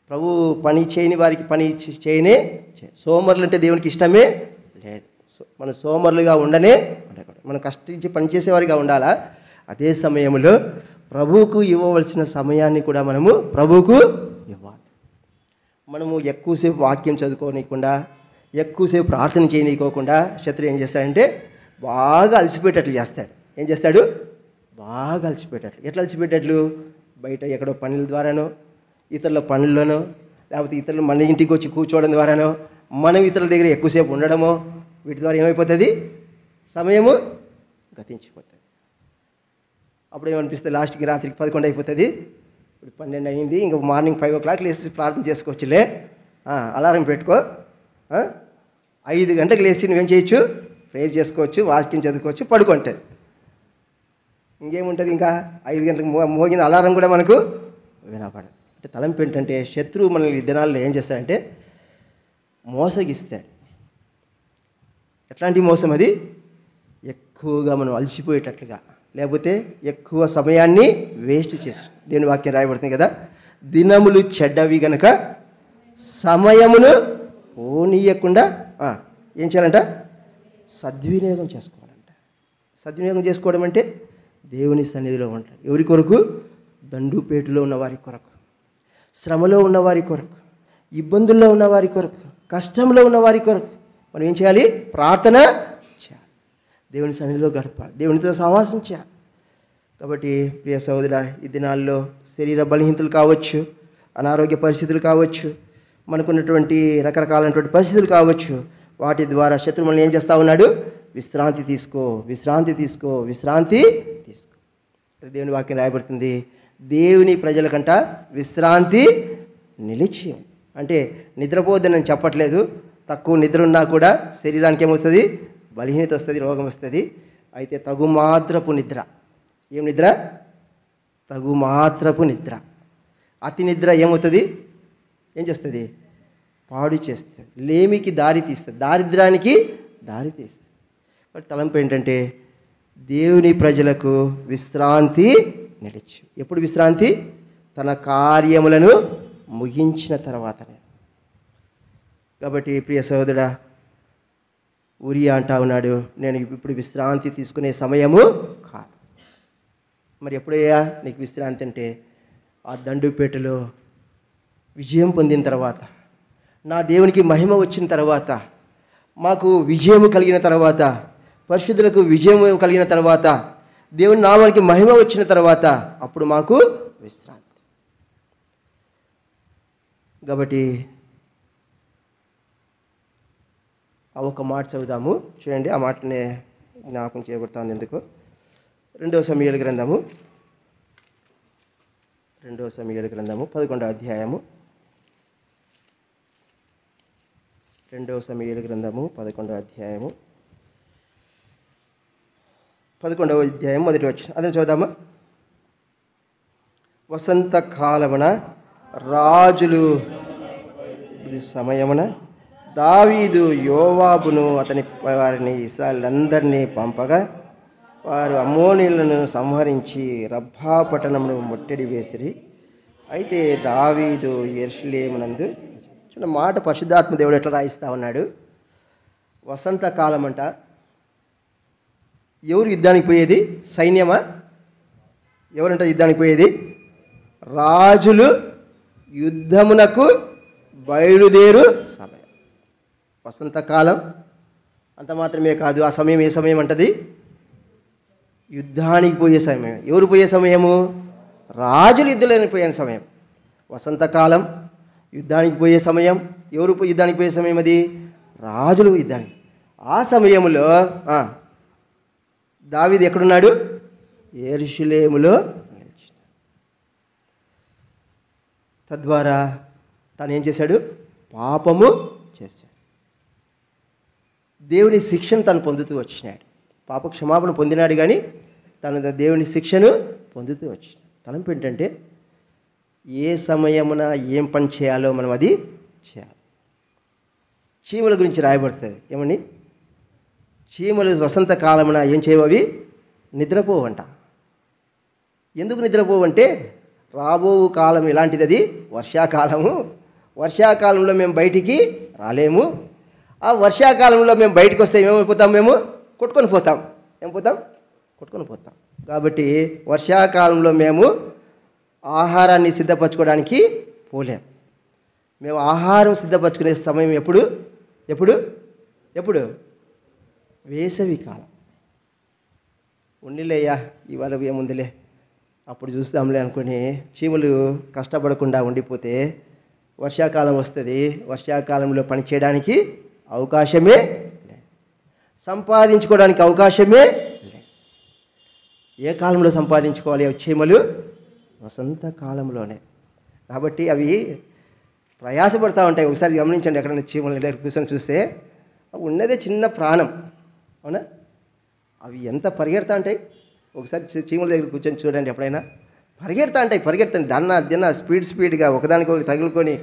ప్రభు పని చేయని వారికి పని చేయనే. సోమరులు అంటే దేవునికి ఇష్టమే లేదు. మనం సోమరులుగా ఉండనే ఉండకూడదు. మనం కష్టించి పనిచేసేవారిగా ఉండాలా. అదే సమయంలో ప్రభువుకు ఇవ్వవలసిన సమయాన్ని కూడా మనము ప్రభువుకు ఇవ్వాలి. మనము ఎక్కువసేపు వాక్యం చదువుకోనీయకుండా, ఎక్కువసేపు ప్రార్థన చేయనీయకోకుండా శత్రువు ఏం చేస్తాడంటే బాగా అలసిపోయేటట్లు చేస్తాడు. ఏం చేస్తాడు? బాగా అలసిపోయేటట్లు. ఎట్లా అలసిపోయేటట్లు? బయట ఎక్కడో పనుల ద్వారానో, ఇతరుల పనుల్లోనో, లేకపోతే ఇతరులు మన ఇంటికి వచ్చి కూర్చోవడం ద్వారానో, మనం ఇతరుల దగ్గర ఎక్కువసేపు ఉండడమో, వీటి ద్వారా ఏమైపోతుంది? సమయము గతించిపోతుంది. అప్పుడు ఏమనిపిస్తుంది? లాస్ట్కి రాత్రికి 11 అయిపోతుంది, ఇప్పుడు 12 అయింది, ఇంకా మార్నింగ్ 5 o'clock లేచి ప్రార్థన చేసుకోవచ్చులే, అలారం పెట్టుకో, 5 గంటలకు లేచి నువ్వేం చేయొచ్చు? ప్రేయర్ చేసుకోవచ్చు, వాక్యం చదువుకోవచ్చు, పడుకుంటుంది. ఇంకేముంటుంది? ఇంకా 5 గంటలకు మోగిన అలారం కూడా మనకు వినపడదు. అంటే తలంపు ఏంటంటే శత్రువు మనల్ని ఈ దినాల్లో ఏం చేస్తాడంటే మోసగిస్తాడు. ఎట్లాంటి మోసం అది? ఎక్కువగా మనం అలసిపోయేటట్లుగా, లేకపోతే ఎక్కువ సమయాన్ని వేస్ట్ చేసి. దేవుని వాక్యం రాయబడుతుంది కదా, దినములు చెడ్డవి గనక సమయమును పోనీయకుండా ఏం చేయాలంట? సద్వినియోగం చేసుకోవాలంట. సద్వినియోగం చేసుకోవడం అంటే దేవుని సన్నిధిలో ఉంటాడు. ఎవరి కొరకు? దండుపేటులో ఉన్న వారి కొరకు, శ్రమలో ఉన్న వారి కొరకు, ఇబ్బందుల్లో ఉన్న వారి కొరకు, కష్టంలో ఉన్న వారి కొరకు మనం ఏం చేయాలి? ప్రార్థన చేయాలి, దేవుని సన్నిధిలో గడపాలి, దేవునితో సహవాసం చేయాలి. కాబట్టి ప్రియ సహోదరా, ఈ దినాల్లో శరీర బలహీనతలు కావచ్చు, అనారోగ్య పరిస్థితులు కావచ్చు, మనకున్నటువంటి రకరకాలైనటువంటి పరిస్థితులు కావచ్చు, వాటి ద్వారా శత్రువు మనల్ని ఏం చేస్తూ ఉన్నాడు? విశ్రాంతి తీసుకో, విశ్రాంతి తీసుకో, విశ్రాంతి తీసుకో. దేవుని వాక్యం రాయబడుతుంది, దేవుని ప్రజలకంట విశ్రాంతి నిలిచి. అంటే నిద్రపోద్దని నేను చెప్పట్లేదు. తక్కువ నిద్ర ఉన్నా కూడా శరీరానికి ఏమవుతుంది? బలహీనత వస్తుంది, రోగం వస్తుంది. అయితే తగు మాత్రపు నిద్ర. ఏం నిద్ర? తగు మాత్రపు నిద్ర. అతి నిద్ర ఏమవుతుంది? ఏం చేస్తుంది? పాడు చేస్తుంది, లేమికి దారి తీస్తుంది, దారిద్ర్యానికి దారి తీస్తుంది. బట్ తలంపు ఏంటంటే దేవుని ప్రజలకు విశ్రాంతి నిలిచి. ఎప్పుడు విశ్రాంతి? తన కార్యములను ముగించిన తర్వాతనే. కాబట్టి ప్రియ సహోదరుడా, ఉరియా అంటా ఉన్నాడు, నేను ఇప్పుడు విశ్రాంతి తీసుకునే సమయము కాదు. మరి ఎప్పుడయ్యా నీకు విశ్రాంతి అంటే? ఆ దండుపేటలో విజయం పొందిన తర్వాత, నా దేవునికి మహిమ వచ్చిన తర్వాత, మాకు విజయము కలిగిన తర్వాత, పరిశుద్ధులకు విజయం కలిగిన తర్వాత, దేవుని నామానికి మహిమ వచ్చిన తర్వాత, అప్పుడు మాకు విశ్రాంతి. కాబట్టి ఆ ఒక మాట చదువుదాము, చూడండి. ఆ మాటనే జ్ఞాపకం చేయబడుతుంది ఎందుకు. 2 సమూయేలు గ్రంథము 11వ అధ్యాయము. 2 సమూయేలు గ్రంథము 11వ అధ్యాయము 11వ అధ్యాయం మొదటి వచనం. అదే చదువుదామా? వసంతకాలమున రాజులు సమయమున దావీదు యోవాబును అతని వారిని ఇశ్రాయేలులందరినీ పంపగా, వారు అమ్మోనీయులను సంహరించి రబ్బా పట్టణమును ముట్టడి వేసిరి. అయితే దావీదు యెరూషలేమునందు, చిన్న మాట పరిశుద్ధాత్మ దేవుడు ఎట్లా రాయిస్తా ఉన్నాడు. వసంతకాలం అంట. ఎవరు యుద్ధానికి పోయేది? సైన్యమా? ఎవరంట యుద్ధానికి పోయేది? రాజులు యుద్ధమునకు బయలుదేరు సమయం వసంతకాలం. అంత మాత్రమే కాదు, ఆ సమయం ఏ సమయం అంటది? యుద్ధానికి పోయే సమయం. ఎవరు పోయే సమయము? రాజులు యుద్ధానికి పోయే సమయం. వసంతకాలం యుద్ధానికి పోయే సమయం. ఎవరు యుద్ధానికి పోయే సమయం? అది రాజులు యుద్ధానికి. ఆ సమయంలో దావీదు ఎక్కడున్నాడు? యెరూషలేములో. తద్వారా తను ఏం చేశాడు? పాపము చేశాడు. దేవుని శిక్షను తను పొందుతూ వచ్చినాడు. పాప క్షమాపణ పొందినాడు, కానీ తను దేవుని శిక్షను పొందుతూ వచ్చినాడు. తలంపు ఏంటంటే ఏ సమయమున ఏం పని చేయాలో మనం అది చేయాలి. చీమల గురించి రాయబడుతుంది. ఏమని? చీమలు వసంతకాలమున ఏం చేయవవి? నిద్రపోవంట. ఎందుకు నిద్రపోవంటే, రాబో కాలం ఎలాంటిది? అది వర్షాకాలము. వర్షాకాలంలో మేము బయటికి రాలేము. ఆ వర్షాకాలంలో మేము బయటకు వస్తే ఏమైపోతాం? మేము కొట్టుకొని పోతాం. కొట్టుకొని పోతాం. కాబట్టి వర్షాకాలంలో మేము ఆహారాన్ని సిద్ధపరచుకోవడానికి పోలేం. మేము ఆహారం సిద్ధపరచుకునే సమయం ఎప్పుడు? వేసవి కాలం. ఉండిలేయ్యా, ఇవాళ ఏముందిలే, అప్పుడు చూస్తాంలే అనుకుని చీమలు కష్టపడకుండా ఉండిపోతే వర్షాకాలం వస్తుంది. వర్షాకాలంలో పని చేయడానికి అవకాశమే లేదు, సంపాదించుకోవడానికి అవకాశమే లేదు. ఏ కాలంలో సంపాదించుకోవాలి చీమలు? వసంతకాలంలోనే. కాబట్టి అవి ప్రయాసపడుతూ ఉంటాయి. ఒకసారి గమనించండి, ఎక్కడైనా చీమల దగ్గర కూర్చొని చూస్తే ఉన్నదే చిన్న ప్రాణం, అవునా? అవి ఎంత పరిగెడతా ఉంటాయి. ఒకసారి చీమల దగ్గర కూర్చొని చూడండి, ఎప్పుడైనా పరిగెడతా ఉంటాయి. దన్న స్పీడ్గా ఒకదానికొకటి తగులుకొని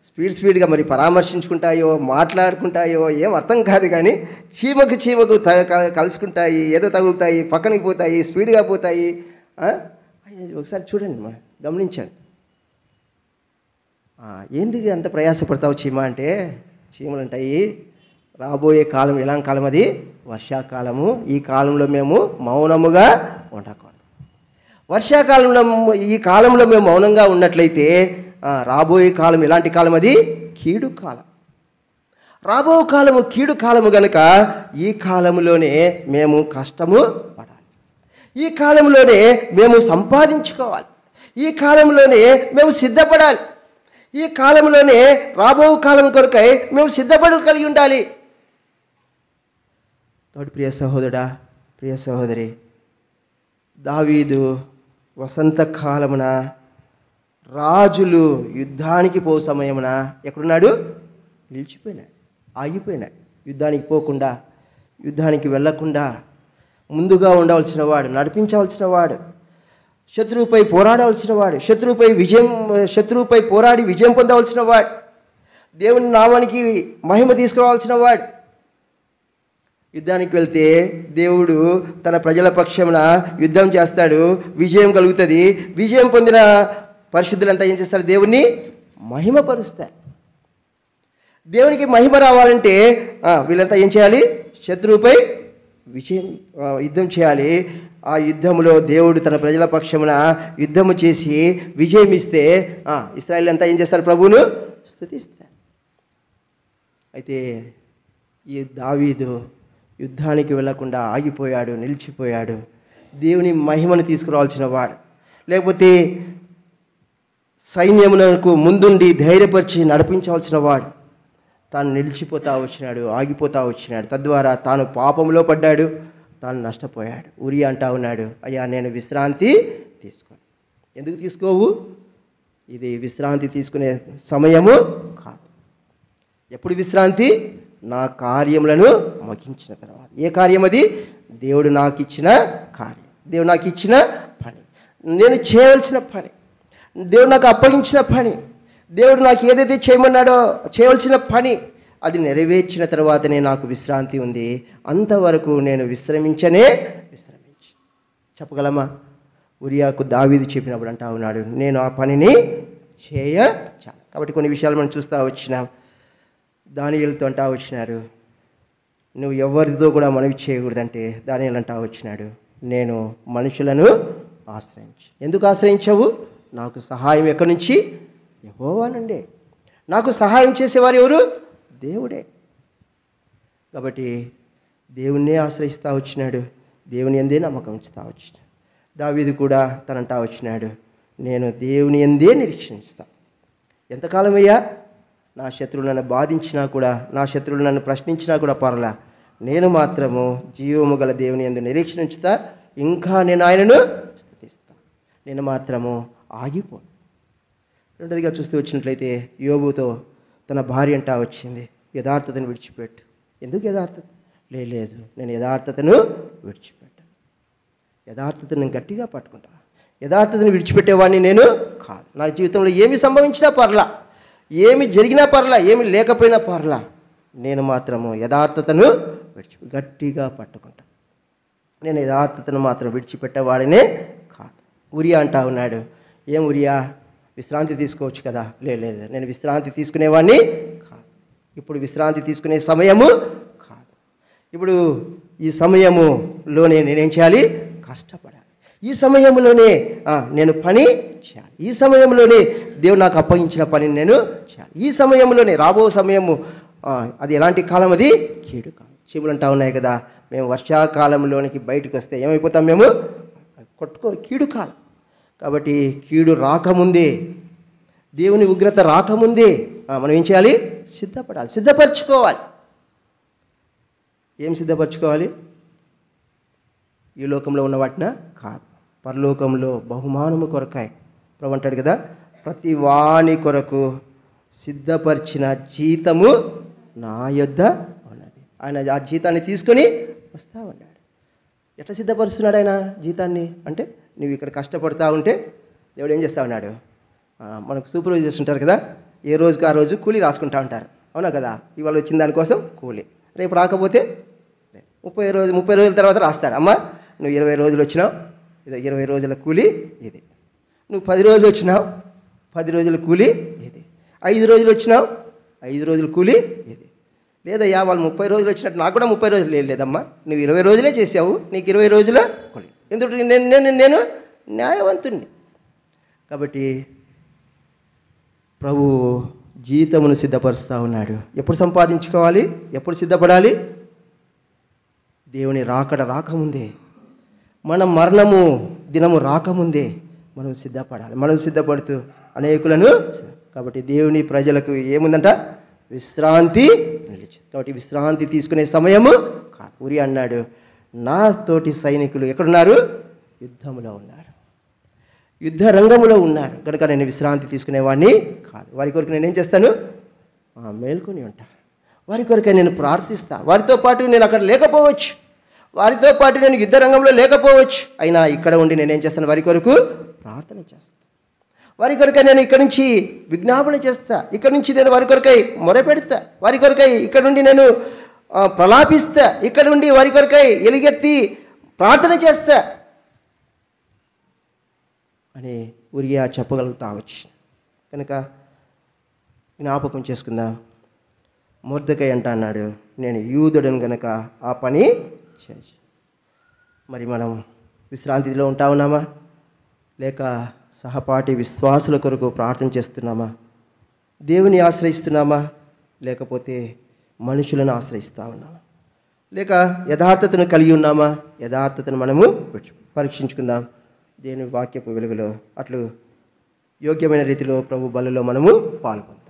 స్పీడ్గా మరి పరామర్శించుకుంటాయో మాట్లాడుకుంటాయో ఏం అర్థం కాదు, కానీ చీమకు కలుసుకుంటాయి, ఏదో తగులుతాయి, పక్కనకి పోతాయి, స్పీడ్గా పోతాయి. ఒకసారి చూడండి, మనం గమనించండి. ఏంది అంత ప్రయాసపడతావు చీమ అంటే, చీమలు అంటాయి రాబోయే కాలం ఎలాంటి కాలం అది? వర్షాకాలము. ఈ కాలంలో మేము మౌనముగా ఉండకూడదు. వర్షాకాలంలో ఈ కాలంలో మేము మౌనంగా ఉన్నట్లయితే రాబోయే కాలం ఎలాంటి కాలం అది? కీడు కాలం. రాబో కాలము కీడు కాలము గనుక ఈ కాలంలోనే మేము కష్టము పడాలి, ఈ కాలంలోనే మేము సంపాదించుకోవాలి, ఈ కాలంలోనే మేము సిద్ధపడాలి, ఈ కాలంలోనే రాబో కాలం కొరకై మేము కలిగి ఉండాలి. కాబట్టి ప్రియ సహోదరుడా, ప్రియ సహోదరి, దావీదు వసంతకాలమున రాజులు యుద్ధానికి పో సమయమున ఎక్కడున్నాడు? నిలిచిపోయినాడు, ఆగిపోయినాడు. యుద్ధానికి పోకుండా, యుద్ధానికి వెళ్ళకుండా ముందుగా ఉండవలసిన వాడు, నడిపించవలసిన వాడు, శత్రువుపై పోరాడవలసిన వాడు, శత్రువుపై పోరాడి విజయం పొందవలసిన వాడు, దేవుని నామానికి మహిమ తీసుకురావాల్సిన వాడు. యుద్ధానికి వెళ్తే దేవుడు తన ప్రజల పక్షమున యుద్ధం చేస్తాడు, విజయం కలుగుతుంది. విజయం పొందిన పరిశుద్ధులంతా ఏం చేస్తారు? దేవుణ్ణి మహిమపరుస్తారు. దేవునికి మహిమ రావాలంటే వీళ్ళంతా ఏం చేయాలి? శత్రువుపై యుద్ధం చేయాలి. ఆ యుద్ధంలో దేవుడు తన ప్రజల పక్షమున యుద్ధము చేసి విజయం ఇస్తే ఇశ్రాయేలు అంతా ఏం చేస్తారు? ప్రభువును స్తుతిస్తారు. అయితే ఈ దావీదు యుద్ధానికి వెళ్లకుండా ఆగిపోయాడు, నిలిచిపోయాడు. దేవుని మహిమను తీసుకురావాల్సిన వాడు, లేకపోతే సైన్యమునకు ముందుండి ధైర్యపరిచి నడిపించవలసిన వాడు తాను నిలిచిపోతా వచ్చినాడు, ఆగిపోతా వచ్చినాడు. తద్వారా తాను పాపంలో పడ్డాడు, తాను నష్టపోయాడు. ఉరియా అంటా ఉన్నాడు, అయ్యా నేను విశ్రాంతి తీసుకోను. ఎందుకు తీసుకోవు? ఇది విశ్రాంతి తీసుకునే సమయము కాదు. ఎప్పుడు విశ్రాంతి? నా కార్యములను ముగించిన తర్వాత. ఏ కార్యం అది? దేవుడు నాకు ఇచ్చిన కార్యం, దేవుడు నాకు ఇచ్చిన పని, నేను చేయవలసిన పని, దేవుడు నాకు అప్పగించిన పని, దేవుడు నాకు ఏదైతే చేయమన్నాడో చేయవలసిన పని, అది నెరవేర్చిన తర్వాతనే నాకు విశ్రాంతి ఉంది. అంతవరకు నేను విశ్రమించి చెప్పగలమా? ఉరియాకు దావీదు చెప్పినప్పుడు అంటా ఉన్నాడు, నేను ఆ పనిని చేయచాలి. కాబట్టి కొన్ని విషయాలు మనం చూస్తూ వచ్చినాం. దానియేలుతో అంటా వచ్చినారు, నువ్వు ఎవరితో కూడా మనవి చేయకూడదంటే దానియేలు అంటా వచ్చినాడు, నేను మనుషులను ఆశ్రయించు. ఎందుకు ఆశ్రయించావు? నాకు సహాయం ఎక్కడి నుంచి? యెహోవా నుండే. నాకు సహాయం చేసేవారు ఎవరు? దేవుడే. కాబట్టి దేవుణ్ణే ఆశ్రయిస్తూ వచ్చినాడు, దేవుని యందే నమ్మకం ఉంచుతా వచ్చినాడు. దావీదు కూడా తనంటా వచ్చినాడు, నేను దేవుని యందే నిరీక్షిస్తాను. ఎంతకాలం అయ్యా? నా శత్రువులు నన్ను బాధించినా కూడా, నా శత్రువులు నన్ను ప్రశ్నించినా కూడా పర్లా, నేను మాత్రము జీవము గల దేవుని యందు నిరీక్షణ ఉంచుతా, ఇంకా నేను ఆయనను స్తుతిస్తా, నేను మాత్రము ఆగిపోను. రెండోదిగా చూస్తూ వచ్చినట్లయితే యోబుతో తన భార్య అంటా వచ్చింది, యథార్థతను విడిచిపెట్టు. ఎందుకు యథార్థత? లేదు, నేను యథార్థతను విడిచిపెట్టాను. యథార్థతను గట్టిగా పట్టుకుంటా. యథార్థతను విడిచిపెట్టేవాడిని నేను కాదు. నా జీవితంలో ఏమి సంభవించినా పర్లా, ఏమి జరిగినా పర్లా, ఏమి లేకపోయినా పర్లా, నేను మాత్రము యథార్థతను గట్టిగా పట్టుకుంటా. నేను యథార్థతను మాత్రం విడిచిపెట్టేవాడినే కాదు. ఉరియా అంటా ఉన్నాడు, ఏం ఉరియా విశ్రాంతి తీసుకోవచ్చు కదా? లేదు, నేను విశ్రాంతి తీసుకునేవాడిని కాదు. ఇప్పుడు విశ్రాంతి తీసుకునే సమయము కాదు. ఇప్పుడు ఈ సమయములోనే నేనేం చేయాలి? కష్టపడాలి. ఈ సమయంలోనే నేను పని చేయాలి. ఈ సమయంలోనే దేవుడు నాకు అప్పగించిన పనిని నేను చేయాలి. ఈ సమయంలోనే, రాబో సమయము అది ఎలాంటి కాలం? అది కీడు కాలం. చీమలు అంటా ఉన్నాయి కదా, మేము వర్షాకాలంలోనికి బయటకు వస్తే ఏమైపోతాం? మేము కీడు కాలం. కాబట్టి కీడు రాకముందే, దేవుని ఉగ్రత రాకముందే మనం ఏం చేయాలి? సిద్ధపడాలి, సిద్ధపరచుకోవాలి. ఏం సిద్ధపరచుకోవాలి? ఈ లోకంలో ఉన్న వాటిన కాదు, పరలోకంలో బహుమానము కొరకాయ ప్రభు అంటాడు కదా, ప్రతి వాని కొరకు సిద్ధపరిచిన జీతము నా యొద్ద ఉన్నది. ఆయన ఆ జీతాన్ని తీసుకొని వస్తా ఉన్నాడు. ఎట్లా సిద్ధపరుస్తున్నాడు ఆయన జీతాన్ని? అంటే నువ్వు ఇక్కడ కష్టపడతా ఉంటే దేవుడు ఏం చేస్తా ఉన్నాడు? మనకు సూపర్వైజర్స్ ఉంటారు కదా, ఏ రోజుకి ఆ రోజు కూలీ రాసుకుంటా ఉంటారు, అవునా కదా? ఇవాళ వచ్చిన దానికోసం కూలీ, రేపు రాకపోతే 30 రోజుల తర్వాత రాస్తారు, అమ్మ నువ్వు 20 రోజులు వచ్చినావు, ఇది 20 రోజుల కూలీ ఇది. నువ్వు 10 రోజులు వచ్చినావు, 10 రోజుల కూలీ ఇది. 5 రోజులు వచ్చినావు, 5 రోజుల కూలీ ఇది. లేదయ్యా వాళ్ళు 30 రోజులు వచ్చినట్టు నాకు కూడా 30 రోజులు లేదమ్మా, నువ్వు 20 రోజులే చేసావు, నీకు 20 రోజుల కూలీ. ఎందుకంటే నేను న్యాయవంతుణ్ణి. కాబట్టి ప్రభు జీతమును సిద్ధపరుస్తూ ఉన్నాడు. ఎప్పుడు సంపాదించుకోవాలి, ఎప్పుడు సిద్ధపడాలి? దేవుని రాకముందే, మన మరణము దినము రాకముందే మనం సిద్ధపడాలి. మనం సిద్ధపడుతూ అనేకులను, కాబట్టి దేవుని ప్రజలకు ఏముందంట? విశ్రాంతి నిలిచి. కాబట్టి విశ్రాంతి తీసుకునే సమయము కాదు. ఉరి అన్నాడు, నా తోటి సైనికులు ఎక్కడున్నారు? యుద్ధములో ఉన్నారు, యుద్ధ రంగంలో ఉన్నారు కనుక నేను విశ్రాంతి తీసుకునేవాడిని కాదు. వారి కొరకు నేనేం చేస్తాను? మేల్కొని ఉంటా. వారి కొరకే నేను ప్రార్థిస్తా. వారితో పాటు నేను అక్కడ లేకపోవచ్చు, వారితో పాటు నేను యుద్ధ రంగంలో లేకపోవచ్చు, అయినా ఇక్కడ ఉండి నేనేం చేస్తాను? వారి కొరకు ప్రార్థన చేస్తాను. వారి కొరకై నేను ఇక్కడి నుంచి విజ్ఞాపన చేస్తా, ఇక్కడి నుంచి నేను వారి కొరకై మొరపెడతా, వారి కొరకై ఇక్కడ నుండి నేను ప్రలాపిస్తా, ఇక్కడ నుండి వారి కొరకై ఎలుగెత్తి ప్రార్థన చేస్తా అని ఉరియా చెప్పగలుగుతా వచ్చు. కనుక జ్ఞాపకం చేసుకుందాం. మొర్దెకై అన్నాడు, నేను యూదుడను కనుక ఆ పని చేసి. మరి మనం విశ్రాంతిలో ఉంటా ఉన్నామా, లేక సహపాఠి విశ్వాసుల కొరకు ప్రార్థన చేస్తున్నామా? దేవుని ఆశ్రయిస్తున్నామా, లేకపోతే మనుషులను ఆశ్రయిస్తూ ఉన్నామా? లేక యథార్థతను కలిగి ఉన్నామా? యథార్థతను మనము పరీక్షించుకుందాం. దేవుని వాక్యపు వెలుగులో అట్లు యోగ్యమైన రీతిలో ప్రభు బలలో మనము పాల్గొందాం.